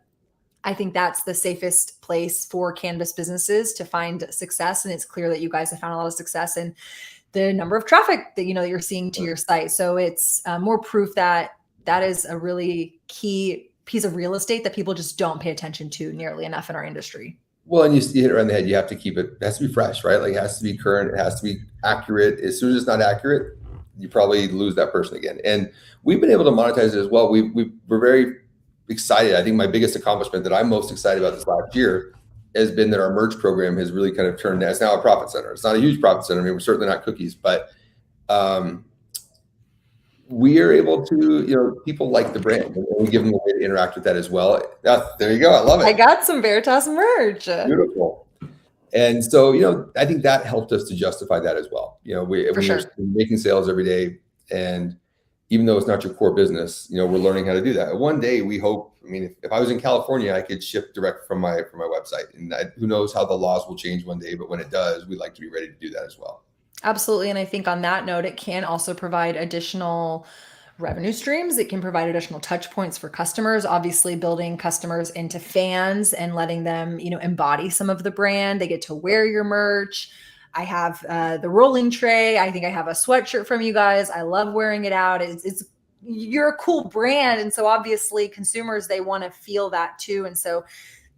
I think that's the safest place for cannabis businesses to find success. And it's clear that you guys have found a lot of success in the number of traffic that, that you're seeing to your site. So it's more proof that is a really key piece of real estate that people just don't pay attention to nearly enough in our industry. Well, and you hit it around the head. You have to keep it has to be fresh, right? Like, it has to be current. It has to be accurate. As soon as it's not accurate, you probably lose that person again. And we've been able to monetize it as well. We're very excited. I think my biggest accomplishment that I'm most excited about this last year has been that our merch program has really kind of turned. It's now a profit center. It's not a huge profit center. We're certainly not cookies, but we are able to, people like the brand, and we give them a way to interact with that as well. There you go. I love it. I got some Veritas merch. Beautiful. And so, I think that helped us to justify that as well. For When you're sure. making sales every day, and even though it's not your core business, we're learning how to do that. One day we hope, if I was in California, I could ship direct from my website, and who knows how the laws will change one day, but when it does, we'd like to be ready to do that as well. Absolutely. And I think on that note, it can also provide additional revenue streams. It can provide additional touch points for customers, obviously building customers into fans and letting them, embody some of the brand. They get to wear your merch. I have the rolling tray. I think I have a sweatshirt from you guys. I love wearing it out. It's you're a cool brand. And so obviously consumers, they want to feel that too. And so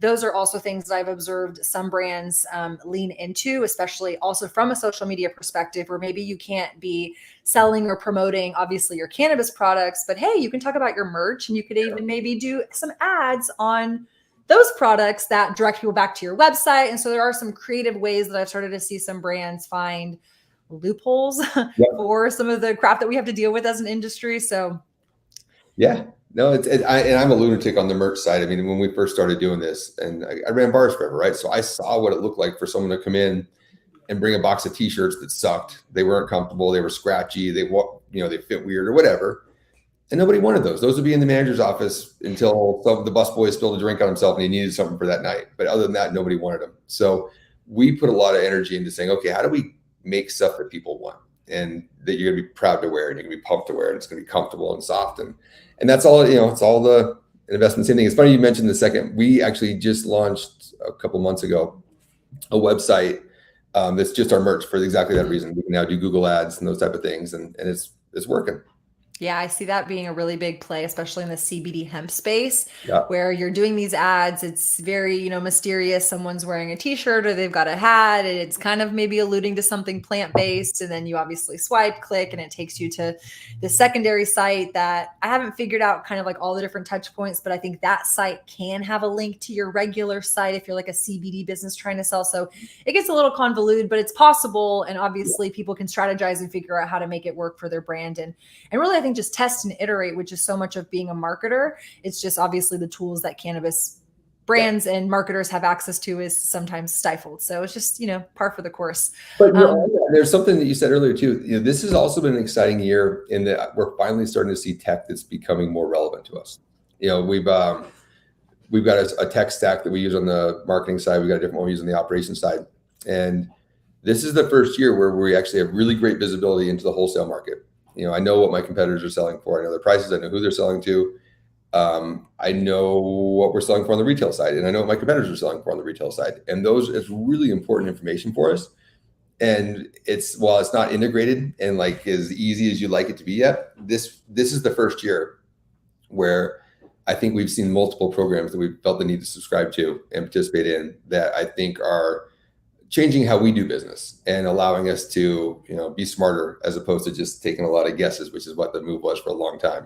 those are also things that I've observed some brands lean into, especially also from a social media perspective, where maybe you can't be selling or promoting, obviously, your cannabis products, but hey, you can talk about your merch, and you could even maybe do some ads on those products that direct people back to your website. And so there are some creative ways that I've started to see some brands find loopholes Yep. for some of the crap that we have to deal with as an industry. So Yeah, no, and I'm a lunatic on the merch side. When we first started doing this, and I ran bars forever, right? So I saw what it looked like for someone to come in and bring a box of T-shirts that sucked. They weren't comfortable. They were scratchy. They fit weird or whatever. And nobody wanted those. Those would be in the manager's office until the busboy spilled a drink on himself and he needed something for that night. But other than that, nobody wanted them. So we put a lot of energy into saying, okay, how do we make stuff that people want and that you're going to be proud to wear and you're going to be pumped to wear and it's going to be comfortable and soft, and that's all. It's all the investment. Same thing. It's funny you mentioned the second. We actually just launched a couple months ago a website that's just our merch for exactly that reason. We can now do Google ads and those type of things, and it's working. yeah, I see that being a really big play, especially in the CBD hemp space, Yeah. where you're doing these ads. It's very, mysterious. Someone's wearing a t-shirt or they've got a hat, and it's kind of maybe alluding to something plant-based. And then you obviously swipe, click, and it takes you to the secondary site that I haven't figured out kind of like all the different touch points, but I think that site can have a link to your regular site if you're like a CBD business trying to sell. So it gets a little convoluted, but it's possible. And obviously people can strategize and figure out how to make it work for their brand. And really, I think just test and iterate, which is so much of being a marketer. It's just obviously the tools that cannabis brands and marketers have access to is sometimes stifled. So it's just, par for the course. But there's something that you said earlier too. This has also been an exciting year in that we're finally starting to see tech that's becoming more relevant to us. We've got a tech stack that we use on the marketing side. We've got a different one we use on the operations side. And this is the first year where we actually have really great visibility into the wholesale market. I know what my competitors are selling for. I know their prices. I know who they're selling to. I know what we're selling for on the retail side, and I know what my competitors are selling for on the retail side. And it's really important information for us. And while it's not integrated and like as easy as you'd like it to be yet, this is the first year where I think we've seen multiple programs that we've felt the need to subscribe to and participate in that I think are changing how we do business and allowing us to, be smarter as opposed to just taking a lot of guesses, which is what the move was for a long time,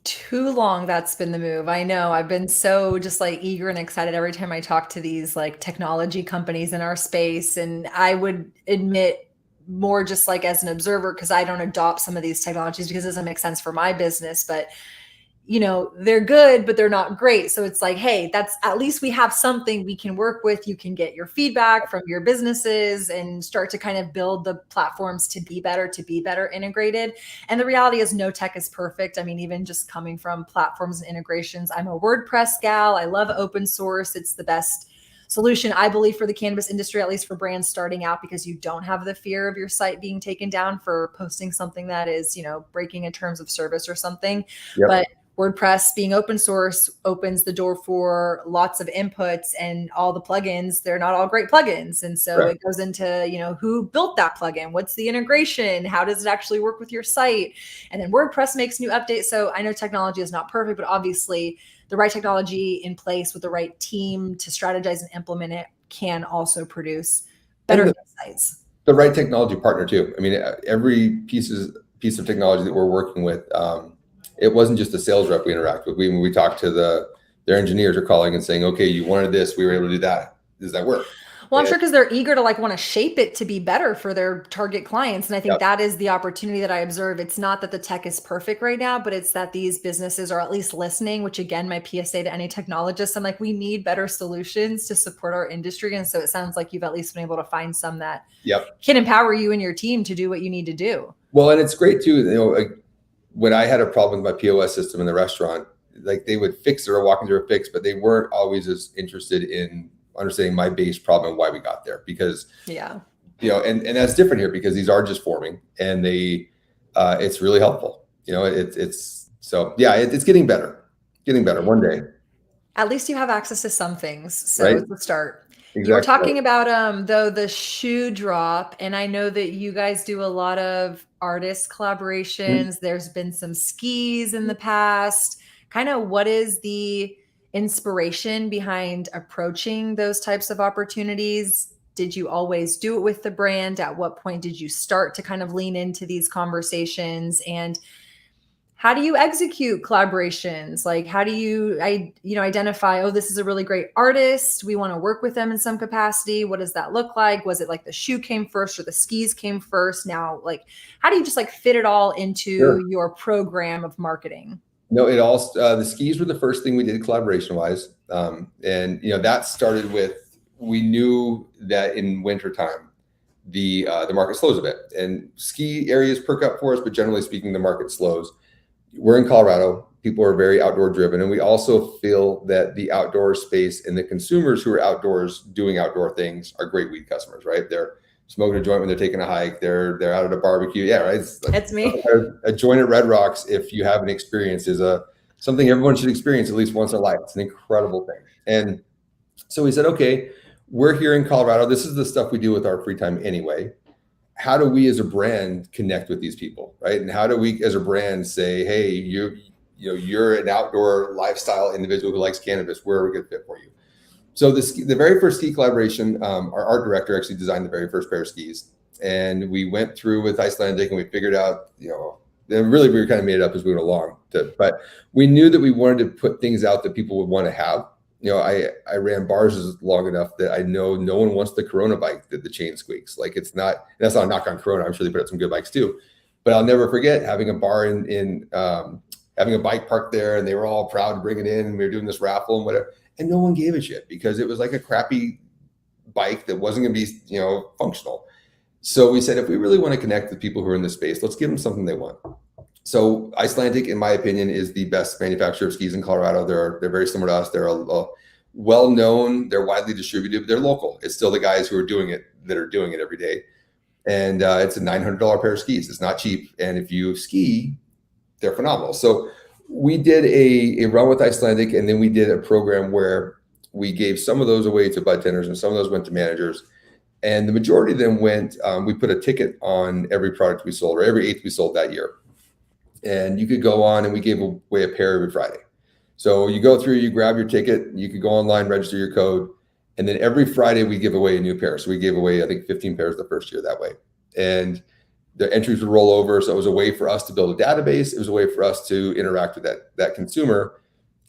Too long that's been the move. I know. I've been so just like eager and excited every time I talk to these like technology companies in our space. And I would admit more just like as an observer, because I don't adopt some of these technologies because it doesn't make sense for my business, but they're good, but they're not great. So it's like, hey, that's at least we have something we can work with. You can get your feedback from your businesses and start to kind of build the platforms to be better integrated. And the reality is no tech is perfect. Even just coming from platforms and integrations, I'm a WordPress gal. I love open source. It's the best solution, I believe, for the cannabis industry, at least for brands starting out, because you don't have the fear of your site being taken down for posting something that is, breaking in terms of service or something. Yep. But WordPress being open source opens the door for lots of inputs, and all the plugins, they're not all great plugins. And so It goes into, who built that plugin? What's the integration? How does it actually work with your site? And then WordPress makes new updates. So I know technology is not perfect, but obviously the right technology in place with the right team to strategize and implement it can also produce better websites. The right technology partner too. Every piece of technology that we're working with, it wasn't just a sales rep we interact with. When we talk to their engineers are calling and saying, okay, you wanted this, we were able to do that. Does that work? Well, I'm And sure because they're eager to like want to shape it to be better for their target clients. And I think yeah, that is the opportunity that I observe. It's not that the tech is perfect right now, but it's that these businesses are at least listening, which again, my PSA to any technologists, I'm like, we need better solutions to support our industry. And so it sounds like you've at least been able to find some that yep. can empower you and your team to do what you need to do. Well, and it's great too. Like when I had a problem with my POS system in the restaurant, like they would fix it or walk into a fix, but they weren't always as interested in understanding my base problem and why we got there. Because Yeah. and that's different here because these are just forming, and it's really helpful. It's so yeah, it's getting better one day, At least you have access to some things, so right? it's a start. You were Exactly right. talking about though the shoe drop, and I know that you guys do a lot of artist Mhm. collaborations. There's been some skis in the past. Kind of what is the inspiration behind approaching those types of opportunities? Did you always do it with the brand? At what point did you start to kind of lean into these conversations? And how do you execute collaborations? Like, how do you identify, oh, this is a really great artist, we want to work with them in some capacity? What does that look like? Was it like the shoe came first or the skis came first? Now, like, how do you just like fit it all into Sure. your program of marketing? No, the skis were the first thing we did collaboration wise, and that started with, we knew that in wintertime the market slows a bit, and ski areas perk up for us, but generally speaking, the market slows. We're in Colorado. People are very outdoor driven, and we also feel that the outdoor space and the consumers who are outdoors doing outdoor things are great weed customers, right? They're smoking a joint when they're taking a hike. They're out at a barbecue. Yeah, right. It's like It's me. a joint at Red Rocks, if you haven't experienced, is a something everyone should experience at least once in their life. It's an incredible thing. And so we said, okay, we're here in Colorado. This is the stuff we do with our free time anyway. How do we as a brand connect with these people, right? And how do we as a brand say, hey, you're an outdoor lifestyle individual who likes cannabis, we're a good fit for you. So the very first ski collaboration, our art director actually designed the very first pair of skis, and we went through with Icelandic, and we figured out, and really we were kind of made it up as we went along. But we knew that we wanted to put things out that people would want to have. I ran bars long enough that I know no one wants the Corona bike that the chain squeaks. Like that's not a knock on Corona. I'm sure they put out some good bikes too, but I'll never forget having a bar in having a bike parked there, and they were all proud to bring it in, and we were doing this raffle and whatever, and no one gave a shit because it was like a crappy bike that wasn't going to be functional. So we said, if we really want to connect with people who are in this space, let's give them something they want. So Icelandic, in my opinion, is the best manufacturer of skis in Colorado. They're very similar to us. They're a well known. They're widely distributed. But they're local. It's still the guys who are doing it that are doing it every day. And it's a $900 pair of skis. It's not cheap. And if you ski, they're phenomenal. So we did a run with Icelandic, and then we did a program where we gave some of those away to bud tenders, and some of those went to managers. And the majority of them went, we put a ticket on every product we sold, or every eighth we sold that year. And you could go on, and we gave away a pair every Friday. So you go through, you grab your ticket, you could go online, register your code, and then every Friday we give away a new pair. So we gave away, I think, 15 pairs the first year that way. And the entries would roll over. So it was a way for us to build a database. It was a way for us to interact with that consumer.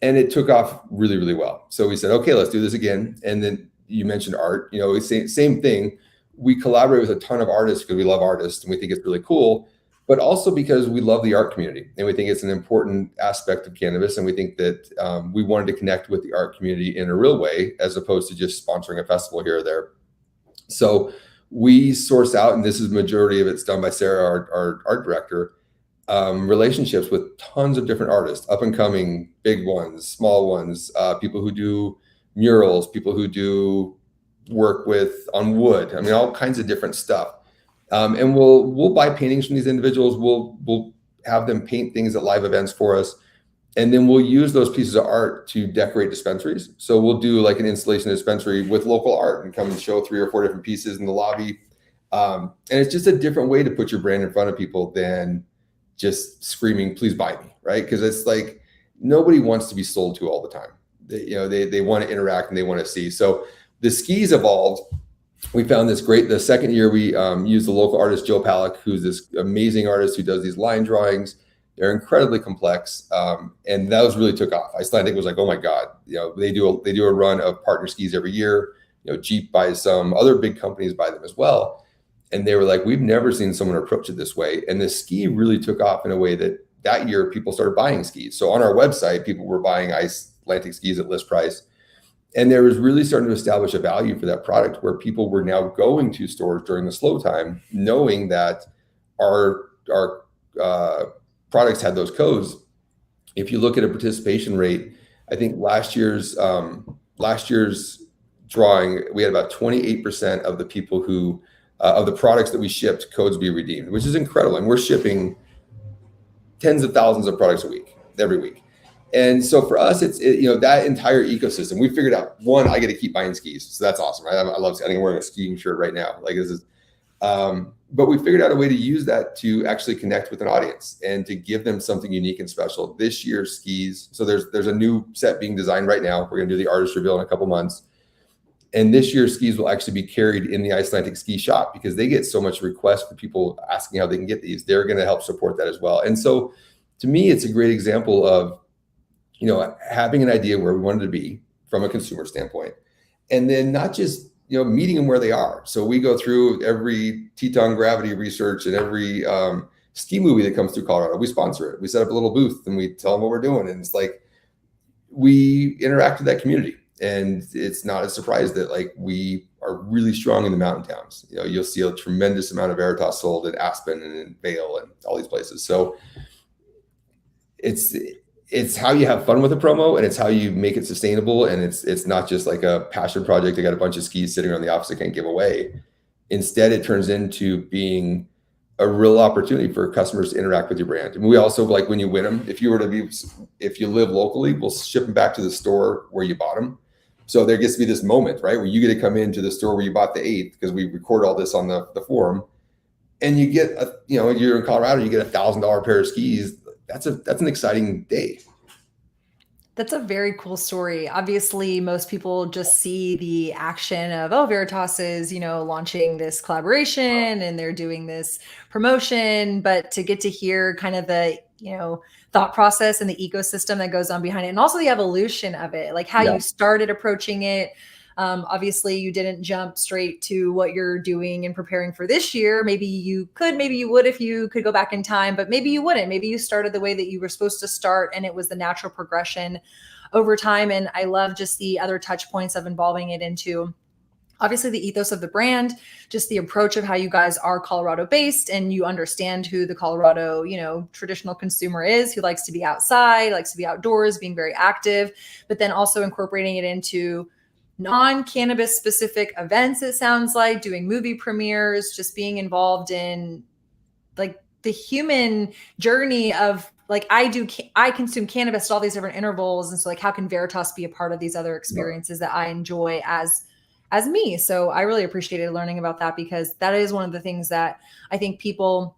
And it took off really, really well. So we said, okay, let's do this again. And then you mentioned art, same thing. We collaborate with a ton of artists because we love artists and we think it's really cool, but also because we love the art community and we think it's an important aspect of cannabis. And we think that we wanted to connect with the art community in a real way, as opposed to just sponsoring a festival here or there. So we source out, and this is majority of it's done by Sarah, our art director, relationships with tons of different artists, up and coming, big ones, small ones, people who do murals, people who do work on wood. I mean, all kinds of different stuff. And we'll buy paintings from these individuals. We'll have them paint things at live events for us. And then we'll use those pieces of art to decorate dispensaries. So we'll do like an installation dispensary with local art and come and show 3 or 4 different pieces in the lobby. And it's just a different way to put your brand in front of people than just screaming, please buy me, right? Because it's like, nobody wants to be sold to all the time. They want to interact and they want to see. So the skis evolved. We found this great. The second year we used the local artist, Joe Palick, who's this amazing artist who does these line drawings. They're incredibly complex, and those really took off. Icelandic was like, oh my god, they do a run of partner skis every year. Jeep buys some, other big companies buy them as well. And they were like, we've never seen someone approach it this way. And the ski really took off in a way that year people started buying skis. So on our website, people were buying Icelandic skis at list price. And there was really starting to establish a value for that product where people were now going to stores during the slow time, knowing that our products had those codes. If you look at a participation rate, I think last year's drawing, we had about 28% of the people who of the products that we shipped codes be redeemed, which is incredible. And we're shipping tens of thousands of products every week. And so for us, it's that entire ecosystem. We figured out, one, I get to keep buying skis, so that's awesome. Right? I love. I think I'm wearing a skiing shirt right now. Like this is, but we figured out a way to use that to actually connect with an audience and to give them something unique and special. This year's skis. So there's a new set being designed right now. We're going to do the artist reveal in a couple months. And this year's skis will actually be carried in the Icelandic ski shop because they get so much request for people asking how they can get these. They're going to help support that as well. And so to me, it's a great example of, having an idea where we wanted to be from a consumer standpoint, and then not just, meeting them where they are. So we go through every Teton gravity research and every ski movie that comes through Colorado. We sponsor it. We set up a little booth and we tell them what we're doing. And it's like, we interact with that community. And it's not a surprise that we are really strong in the mountain towns. You'll see a tremendous amount of Veritas sold in Aspen and in Vail and all these places. So it's how you have fun with a promo, and it's how you make it sustainable. And it's not just like a passion project. I got a bunch of skis sitting around the office I can't give away. Instead, it turns into being a real opportunity for customers to interact with your brand. And we also, when you win them, if you live locally, we'll ship them back to the store where you bought them. So there gets to be this moment, right, where you get to come into the store where you bought the 8th, because we record all this on the forum, and you get you're in Colorado, you get $1,000 pair of skis. That's an exciting day. That's a very cool story. Obviously, most people just see the action of, Veritas is, launching this collaboration and they're doing this promotion, but to get to hear kind of the, thought process and the ecosystem that goes on behind it, and also the evolution of it, like how you started approaching it. Obviously, you didn't jump straight to what you're doing and preparing for this year. Maybe you could, maybe you would if you could go back in time, but maybe you wouldn't. Maybe you started the way that you were supposed to start, and it was the natural progression over time. And I love just the other touch points of involving it into, obviously, the ethos of the brand, just the approach of how you guys are Colorado based, and you understand who the Colorado, traditional consumer is, who likes to be outside, likes to be outdoors, being very active, but then also incorporating it into non-cannabis specific events. It sounds like doing movie premieres, just being involved in the human journey of I consume cannabis at all these different intervals. And so how can Veritas be a part of these other experiences that I enjoy as me? So I really appreciated learning about that, because that is one of the things that I think people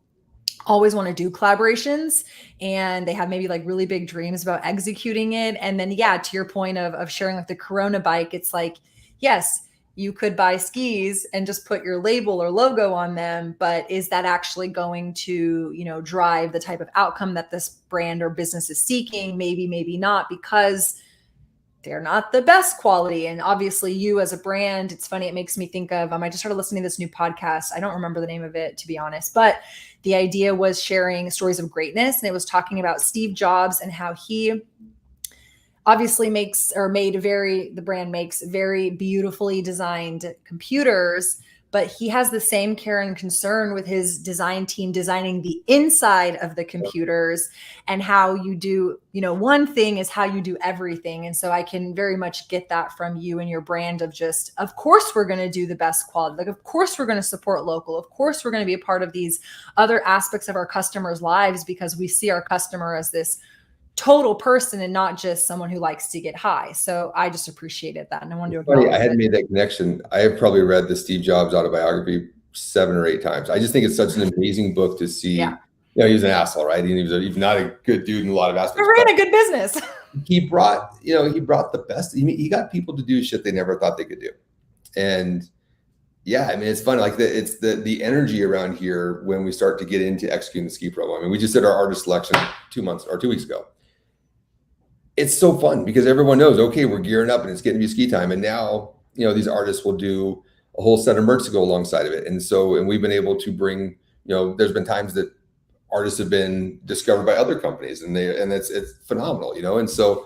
always want to do collaborations, and they have maybe really big dreams about executing it. And then, to your point of sharing the Corona bike, it's yes, you could buy skis and just put your label or logo on them, but is that actually going to, drive the type of outcome that this brand or business is seeking? Maybe, maybe not, because they're not the best quality. And obviously you as a brand, it's funny, it makes me think of, I just started listening to this new podcast. I don't remember the name of it, to be honest, but the idea was sharing stories of greatness. And it was talking about Steve Jobs and how he obviously the brand makes very beautifully designed computers, but he has the same care and concern with his design team designing the inside of the computers, and how you do, one thing is how you do everything. And so I can very much get that from you and your brand of just, of course, we're going to do the best quality. Of course, we're going to support local. Of course, we're going to be a part of these other aspects of our customers' lives, because we see our customer as this total person and not just someone who likes to get high. So I just appreciated that. And I wanted to acknowledge I hadn't made that connection. I have probably read the Steve Jobs autobiography 7 or 8 times. I just think it's such an amazing book to see. He was an asshole, right? He's not a good dude in a lot of aspects. He ran a good business. He brought the best. He got people to do shit they never thought they could do. And it's fun. It's the energy around here when we start to get into executing the ski program. We just did our artist selection 2 weeks ago. It's so fun because everyone knows, okay, we're gearing up and it's getting to be ski time. And now, these artists will do a whole set of merch to go alongside of it. And we've been able to bring, there's been times that artists have been discovered by other companies, and it's phenomenal, And so,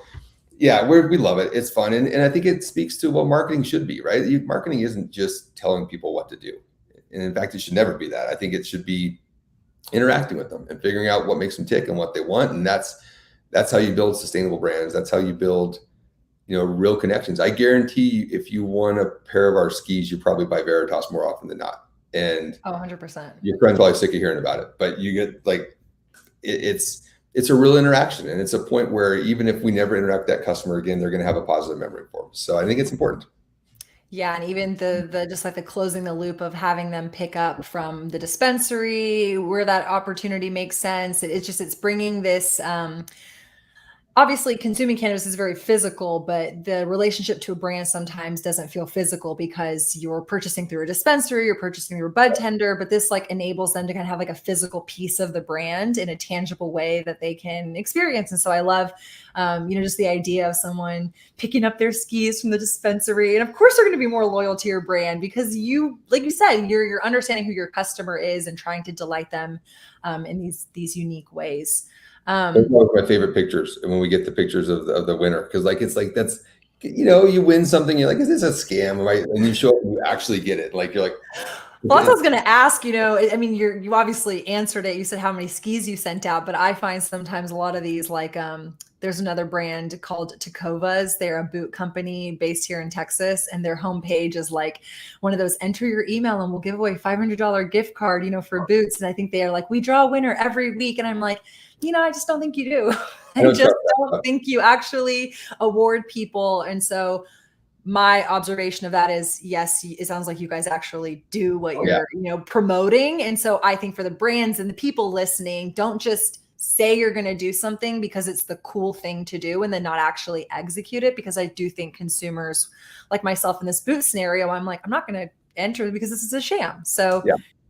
yeah, we love it. It's fun. And I think it speaks to what marketing should be, right? Marketing isn't just telling people what to do. And in fact, it should never be that. I think it should be interacting with them and figuring out what makes them tick and what they want. And that's how you build sustainable brands. That's how you build, real connections. I guarantee you, if you want a pair of our skis, you probably buy Veritas more often than not. And 100%. Your friend's probably sick of hearing about it, but you get it's a real interaction, and it's a point where even if we never interact with that customer again, they're going to have a positive memory for them. So I think it's important. Yeah, and even the just like the closing the loop of having them pick up from the dispensary where that opportunity makes sense. It's bringing this obviously consuming cannabis is very physical, but the relationship to a brand sometimes doesn't feel physical because you're purchasing through a dispensary, you're purchasing through a bud tender, but this like enables them to kind of have like a physical piece of the brand in a tangible way that they can experience. And so I love, just the idea of someone picking up their skis from the dispensary. And of course they're going to be more loyal to your brand because like you said, you're understanding who your customer is and trying to delight them in these unique ways. Those are my favorite pictures, and when we get the pictures of the winner, because that's you win something, you're like, is this a scam, right? And you show up and you actually get it, like you're like. Well, that's what I was going to ask. I mean, you obviously answered it. You said how many skis you sent out, but I find sometimes a lot of these, like, there's another brand called Tacovas. They're a boot company based here in Texas, and their homepage is like one of those enter your email and we'll give away $500 gift card, for boots. And I think they are like, we draw a winner every week. And I'm like, I just don't think you do. I just don't think you actually award people. And so my observation of that is, yes, it sounds like you guys actually do what you're, promoting. And so I think for the brands and the people listening, don't just say you're going to do something because it's the cool thing to do and then not actually execute it. Because I do think consumers like myself in this boot scenario, I'm like, I'm not going to enter because this is a sham. So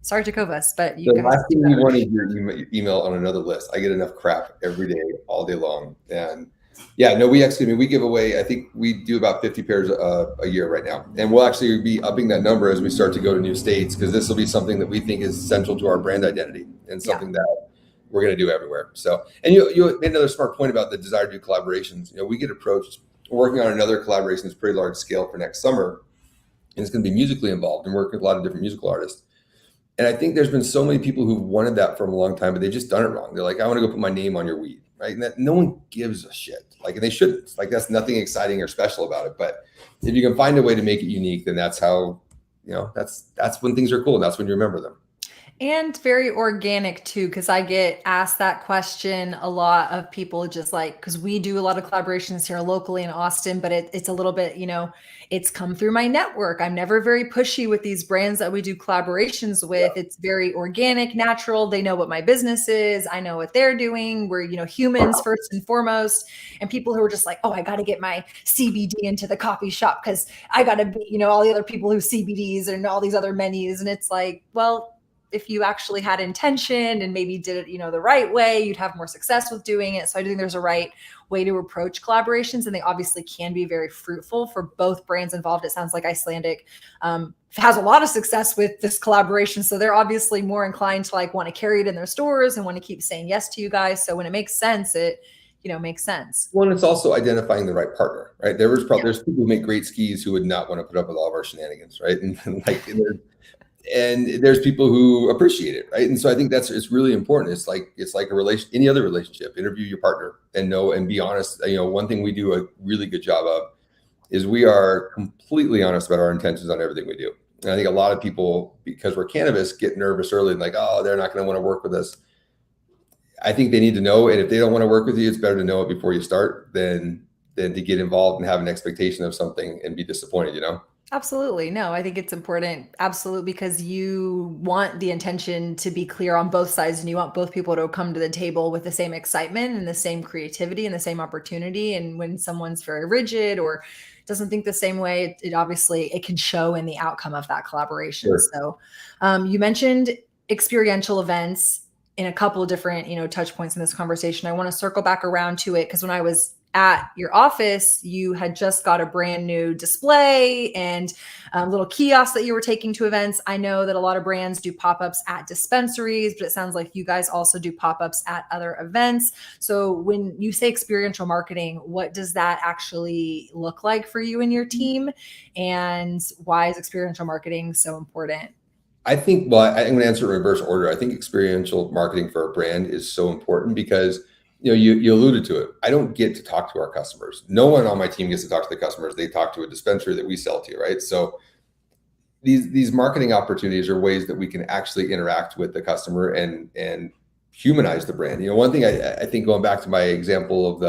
sorry, Tacovas, but you guys. Last thing you want is your email on another list. I get enough crap every day, all day long. And we give away, I think we do about 50 pairs a year right now. And we'll actually be upping that number as we start to go to new states, because this will be something that we think is central to our brand identity and something that we're going to do everywhere. So, and you made another smart point about the desire to do collaborations. We get approached, working on another collaboration that's pretty large scale for next summer. And it's going to be musically involved and working with a lot of different musical artists. And I think there's been so many people who've wanted that for a long time, but they've just done it wrong. They're like, I want to go put my name on your weed, right? And that no one gives a shit. Like, and they shouldn't. Like, that's nothing exciting or special about it. But if you can find a way to make it unique, then that's how, that's when things are cool. And that's when you remember them. And very organic too, because I get asked that question a lot of people, just like, because we do a lot of collaborations here locally in Austin, but it's a little bit, it's come through my network. I'm never very pushy with these brands that we do collaborations with. It's very organic, natural. They know what my business is. I know what they're doing. We're, humans first and foremost. And people who are just like, oh, I got to get my CBD into the coffee shop because I got to be, all the other people who CBDs and all these other menus. And it's like, well, if you actually had intention and maybe did it, the right way, you'd have more success with doing it. So I do think there's a right way to approach collaborations, and they obviously can be very fruitful for both brands involved. It sounds like Icelandic has a lot of success with this collaboration. So they're obviously more inclined to want to carry it in their stores and want to keep saying yes to you guys. So when it makes sense, it makes sense. Well, and it's also identifying the right partner, right? There's people who make great skis who would not want to put up with all of our shenanigans, right? And there's people who appreciate it, right? And so I think it's really important. It's like any other relationship. Interview your partner and know and be honest. One thing we do a really good job of is we are completely honest about our intentions on everything we do. And I think a lot of people, because we're cannabis, get nervous early and like, oh, they're not going to want to work with us. I think they need to know, and if they don't want to work with you, it's better to know it before you start than to get involved and have an expectation of something and be disappointed. Absolutely. No, I think it's important. Absolutely. Because you want the intention to be clear on both sides, and you want both people to come to the table with the same excitement and the same creativity and the same opportunity. And when someone's very rigid or doesn't think the same way, it obviously, it can show in the outcome of that collaboration. Sure. So you mentioned experiential events in a couple of different, touch points in this conversation. I want to circle back around to it because when I was at your office, you had just got a brand new display and little kiosks that you were taking to events. I know that a lot of brands do pop-ups at dispensaries, but it sounds like you guys also do pop-ups at other events. So when you say experiential marketing, what does that actually look like for you and your team? And why is experiential marketing so important? I think, well, I'm going to answer in reverse order. I think experiential marketing for a brand is so important because, you alluded to it. I don't get to talk to our customers. No one on my team gets to talk to the customers. They talk to a dispensary that we sell to, right? So these marketing opportunities are ways that we can actually interact with the customer and humanize the brand. One thing I think, going back to my example of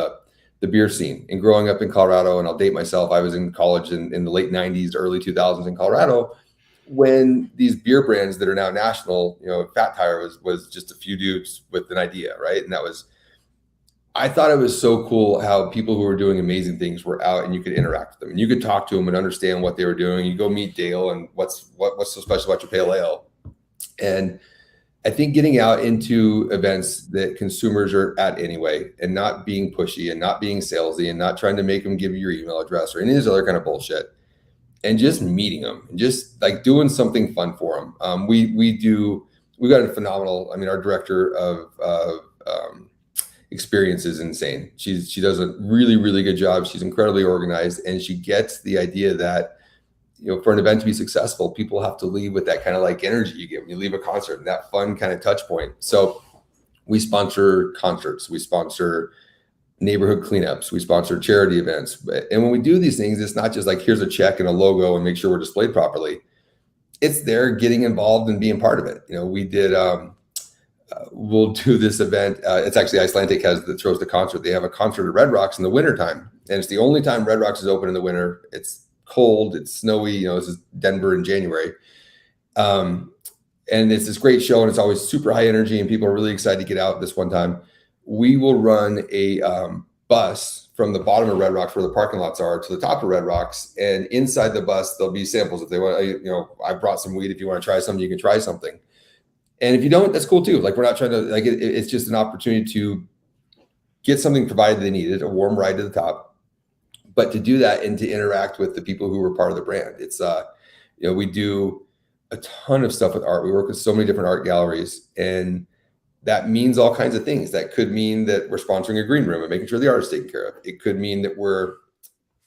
the beer scene and growing up in Colorado, and I'll date myself. I was in college in the late 90s, early 2000s in Colorado, when these beer brands that are now national, Fat Tire was just a few dudes with an idea, right? And I thought it was so cool how people who were doing amazing things were out and you could interact with them and you could talk to them and understand what they were doing. You go meet Dale and what's so special about your pale ale. And I think getting out into events that consumers are at anyway, and not being pushy and not being salesy and not trying to make them give you your email address or any of this other kind of bullshit, and just meeting them and just like doing something fun for them. We got a phenomenal, our director of experience is insane. She does a really, really good job. She's incredibly organized, and she gets the idea that, for an event to be successful, people have to leave with that kind of like energy you get when you leave a concert, and that fun kind of touch point. So we sponsor concerts, we sponsor neighborhood cleanups, we sponsor charity events. And when we do these things, it's not just like, here's a check and a logo and make sure we're displayed properly. It's there getting involved and being part of it. We did, we'll do this event. It's actually Icelandic that throws the concert. They have a concert at Red Rocks in the wintertime. And it's the only time Red Rocks is open in the winter. It's cold, it's snowy, this is Denver in January. And it's this great show, and it's always super high energy, and people are really excited to get out. This one time, we will run a bus from the bottom of Red Rocks, where the parking lots are, to the top of Red Rocks. And inside the bus, there'll be samples. If they want, I brought some weed. If you want to try something, you can try something. And if you don't, that's cool too. Like, we're not trying to, it's just an opportunity to get something provided they needed, a warm ride to the top, but to do that and to interact with the people who were part of the brand. It's, we do a ton of stuff with art. We work with so many different art galleries, and that means all kinds of things. That could mean that we're sponsoring a green room and making sure the art is taken care of. It could mean that we're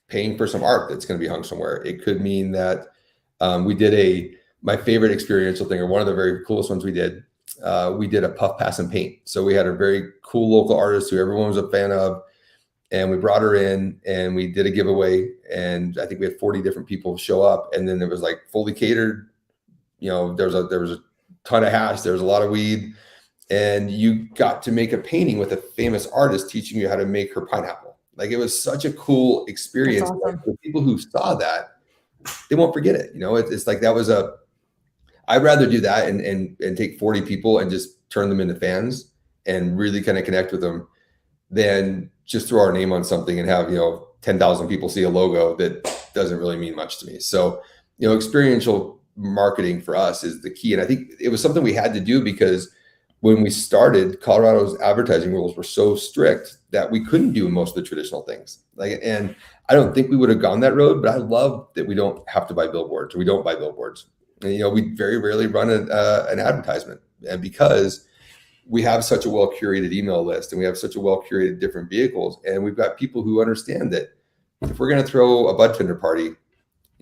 paying for some art that's going to be hung somewhere. It could mean that we did my favorite experiential thing, or one of the very coolest ones we did a puff, pass, and paint. So we had a very cool local artist who everyone was a fan of, and we brought her in and we did a giveaway, and I think we had 40 different people show up, and then it was like fully catered. There was a ton of hash, there was a lot of weed, and you got to make a painting with a famous artist teaching you how to make her pineapple. Like, it was such a cool experience. Awesome. Like, the people who saw that, they won't forget it. It's like, I'd rather do that and take 40 people and just turn them into fans and really kind of connect with them than just throw our name on something and have, 10,000 people see a logo that doesn't really mean much to me. So, experiential marketing for us is the key. And I think it was something we had to do because when we started, Colorado's advertising rules were so strict that we couldn't do most of the traditional things. And I don't think we would have gone that road, but I love that we don't have to buy billboards, or we don't buy billboards. And, we very rarely run an advertisement, and because we have such a well-curated email list, and we have such a well-curated different vehicles, and we've got people who understand that if we're going to throw a bud tender party,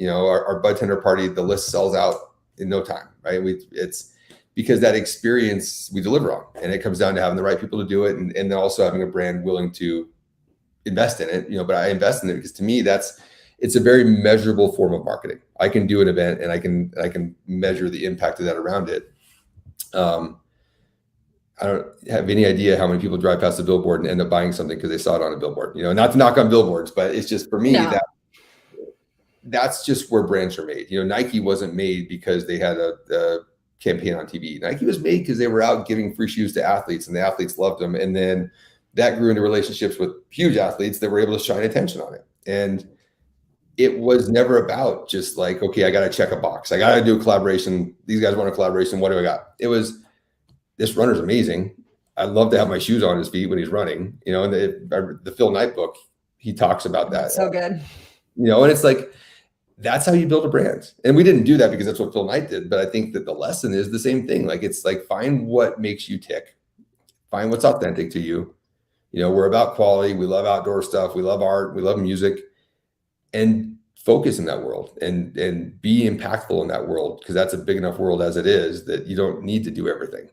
our bud tender party, the list sells out in no time, right? It's because that experience we deliver on, and it comes down to having the right people to do it, and then also having a brand willing to invest in it. But I invest in it because, to me, it's a very measurable form of marketing. I can do an event and I can measure the impact of that around it. I don't have any idea how many people drive past a billboard and end up buying something because they saw it on a billboard. Not to knock on billboards, but it's just, for me, that's just where brands are made. Nike wasn't made because they had a campaign on TV. Nike was made because they were out giving free shoes to athletes, and the athletes loved them. And then that grew into relationships with huge athletes that were able to shine attention on it. And it was never about just like, okay, I got to check a box. I got to do a collaboration. These guys want a collaboration. What do I got? It was, this runner's amazing. I'd love to have my shoes on his feet when he's running. And the Phil Knight book, he talks about that. So good. And it's like, that's how you build a brand. And we didn't do that because that's what Phil Knight did. But I think that the lesson is the same thing. Like, it's like, find what makes you tick, find what's authentic to you. We're about quality. We love outdoor stuff. We love art. We love music, and focus in that world and be impactful in that world, because that's a big enough world as it is that you don't need to do everything.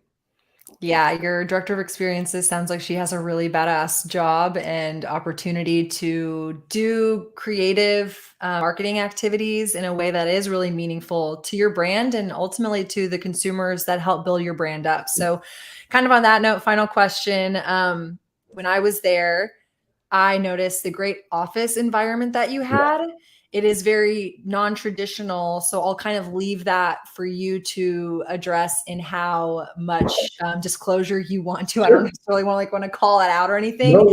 Yeah, your director of experiences sounds like she has a really badass job and opportunity to do creative marketing activities in a way that is really meaningful to your brand and ultimately to the consumers that help build your brand up. So, kind of on that note, final question. When I was there, I noticed the great office environment that you had. Yeah. It is very non-traditional. So I'll kind of leave that for you to address in how much disclosure you want to. Sure. I don't necessarily want to call that out or anything. No,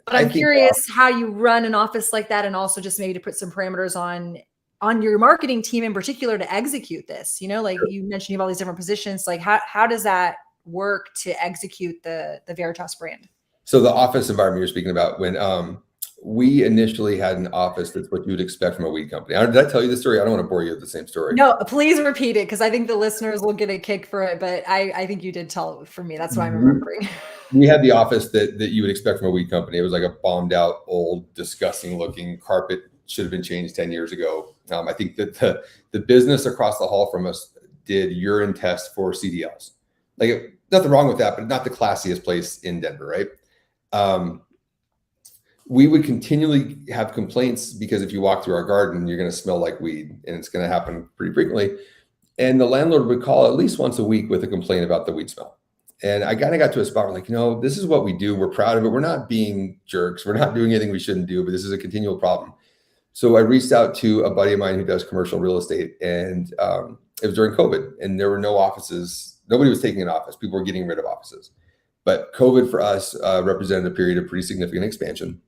but I'm curious how you run an office like that, and also just maybe to put some parameters on your marketing team in particular to execute this. Like sure. You mentioned you have all these different positions. Like how does that work to execute the Veritas brand? So the office environment you're speaking about, when we initially had an office, that's what you would expect from a weed company. Did I tell you the story? I don't want to bore you with the same story. No, please repeat it, because I think the listeners will get a kick for it. But I think you did tell it for me. That's why I'm remembering. We had the office that you would expect from a weed company. It was like a bombed out, old, disgusting looking carpet. Should have been changed 10 years ago. I think that the business across the hall from us did urine tests for CDLs. Like, nothing wrong with that, but not the classiest place in Denver, right? We would continually have complaints because if you walk through our garden, you're going to smell like weed, and it's going to happen pretty frequently. And the landlord would call at least once a week with a complaint about the weed smell. And I kind of got to a spot where, like, this is what we do. We're proud of it. We're not being jerks. We're not doing anything we shouldn't do, but this is a continual problem. So I reached out to a buddy of mine who does commercial real estate, and it was during COVID, and there were no offices. Nobody was taking an office. People were getting rid of offices. But COVID for us represented a period of pretty significant expansion.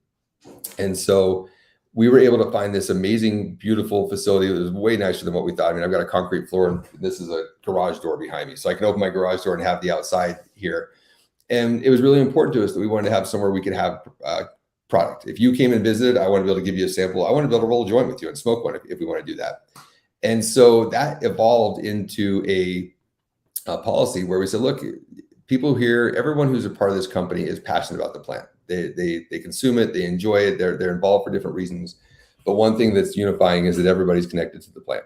And so we were able to find this amazing, beautiful facility that was way nicer than what we thought. I've got a concrete floor, and this is a garage door behind me. So I can open my garage door and have the outside here. And it was really important to us that we wanted to have somewhere we could have product. If you came and visited, I want to be able to give you a sample. I want to be able to roll a joint with you and smoke one if we want to do that. And so that evolved into a policy where we said, look, people here, everyone who's a part of this company is passionate about the plant. They consume it, they enjoy it, they're involved for different reasons. But one thing that's unifying is that everybody's connected to the plant.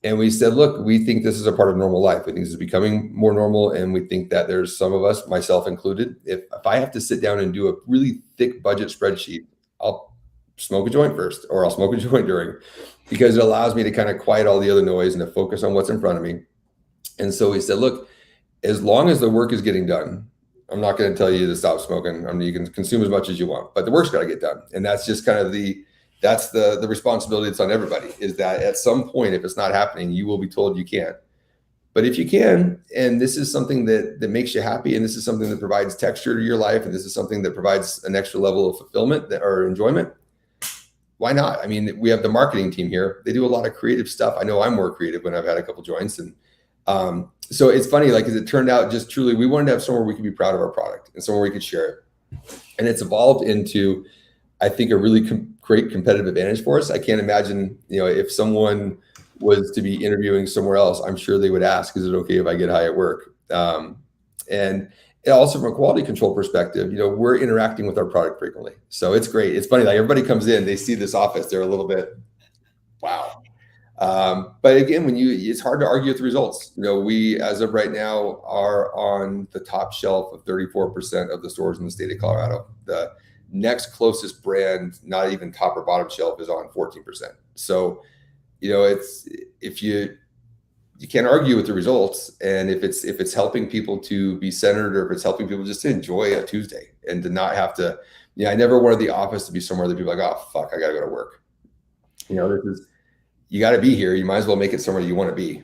And we said, look, we think this is a part of normal life. We think this is becoming more normal. And we think that there's some of us, myself included, if I have to sit down and do a really thick budget spreadsheet, I'll smoke a joint first, or I'll smoke a joint during, because it allows me to kind of quiet all the other noise and to focus on what's in front of me. And so we said, look, as long as the work is getting done, I'm not going to tell you to stop smoking. I mean, you can consume as much as you want, but the work's got to get done. And that's just kind of the responsibility that's on everybody, is that at some point, if it's not happening, you will be told you can't. But if you can, and this is something that makes you happy, and this is something that provides texture to your life, and this is something that provides an extra level of fulfillment or enjoyment, why not? I mean, we have the marketing team here. They do a lot of creative stuff. I know I'm more creative when I've had a couple joints. And so it's funny, like, as it turned out, just truly, we wanted to have somewhere we could be proud of our product and somewhere we could share it. And it's evolved into, I think, a really great competitive advantage for us. I can't imagine, if someone was to be interviewing somewhere else, I'm sure they would ask, is it okay if I get high at work? And also from a quality control perspective, we're interacting with our product frequently. So it's great. It's funny, like, everybody comes in, they see this office, they're a little bit, wow. But again, it's hard to argue with the results. We, as of right now, are on the top shelf of 34% of the stores in the state of Colorado. The next closest brand, not even top or bottom shelf, is on 14%. So, it's, if you can't argue with the results, and if it's helping people to be centered, or if it's helping people just to enjoy a Tuesday and to not have to, I never wanted the office to be somewhere that people are like, oh fuck, I gotta go to work. You got to be here. You might as well make it somewhere you want to be.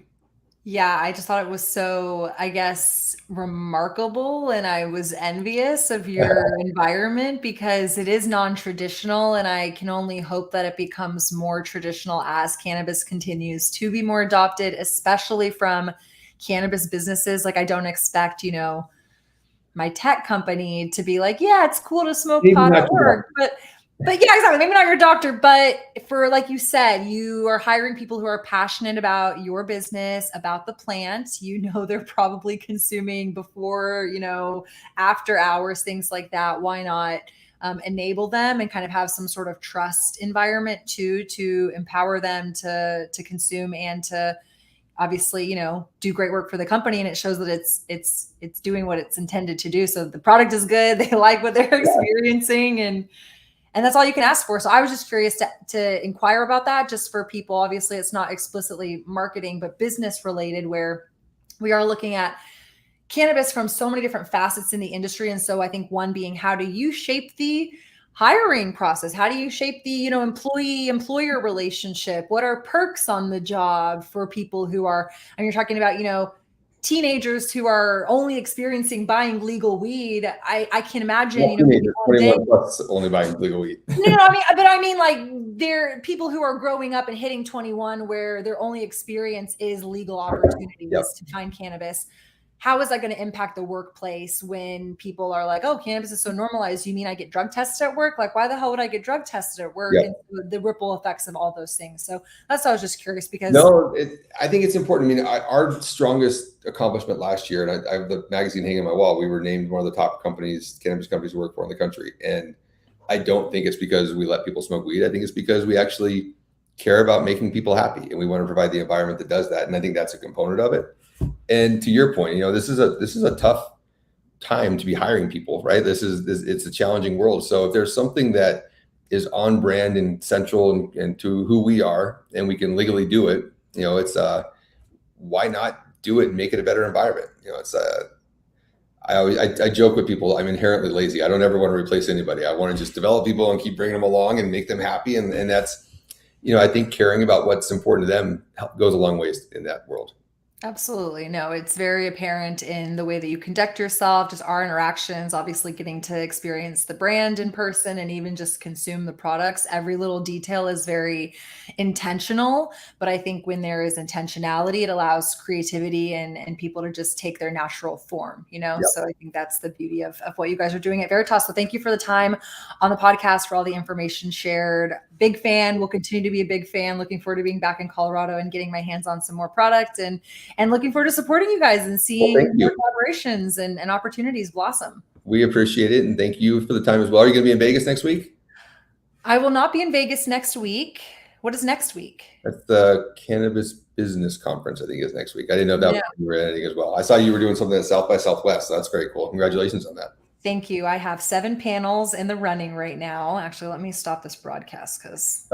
Yeah, I just thought it was so, I guess, remarkable, and I was envious of your environment, because it is non-traditional, and I can only hope that it becomes more traditional as cannabis continues to be more adopted, especially from cannabis businesses. Like, I don't expect, my tech company to be like, yeah, it's cool to smoke pot at work, but But yeah, exactly. Maybe not your doctor, but for, like you said, you are hiring people who are passionate about your business, about the plant. You know, they're probably consuming before, after hours, things like that. Why not enable them and kind of have some sort of trust environment too, to empower them to consume and to obviously, do great work for the company, and it shows that it's doing what it's intended to do. So the product is good. They like what they're experiencing, and that's all you can ask for. So I was just curious to inquire about that, just for people. Obviously, it's not explicitly marketing, but business related, where we are looking at cannabis from so many different facets in the industry. And so I think one being, how do you shape the hiring process? How do you shape the, employee employer relationship? What are perks on the job for people who are, and you're talking about, teenagers who are only experiencing buying legal weed. I can imagine, Not teenagers, 21 plus only buying legal weed. no, I mean, like, they're people who are growing up and hitting 21, where their only experience is legal opportunities to find cannabis. How is that going to impact the workplace when people are like, oh, cannabis is so normalized? You mean I get drug tested at work? Like, why the hell would I get drug tested at work? And the ripple effects of all those things. So that's why I was just curious, because I think it's important. I mean, our strongest accomplishment last year, and I have the magazine hanging on my wall, we were named one of the top cannabis companies to work for in the country. And I don't think it's because we let people smoke weed. I think it's because we actually care about making people happy, and we want to provide the environment that does that. And I think that's a component of it. And to your point, this is a tough time to be hiring people, right? It's a challenging world. So if there's something that is on brand and central and to who we are, and we can legally do it, it's why not do it and make it a better environment? I joke with people, I'm inherently lazy. I don't ever want to replace anybody. I want to just develop people and keep bringing them along and make them happy. And that's, I think caring about what's important to them goes a long ways in that world. Absolutely. No, it's very apparent in the way that you conduct yourself, just our interactions, obviously getting to experience the brand in person and even just consume the products. Every little detail is very intentional. But I think when there is intentionality, it allows creativity and people to just take their natural form, So I think that's the beauty of what you guys are doing at Veritas. So thank you for the time on the podcast, for all the information shared. Big fan. Will continue to be a big fan. Looking forward to being back in Colorado and getting my hands on some more product, and looking forward to supporting you guys and seeing more collaborations and opportunities blossom. We appreciate it. And thank you for the time as well. Are you going to be in Vegas next week? I will not be in Vegas next week. What is next week? That's the Cannabis Business Conference, I think, is next week. I didn't know that you were editing as well. I saw you were doing something at South by Southwest. So that's very cool. Congratulations on that. Thank you. I have 7 panels in the running right now. Actually, let me stop this broadcast because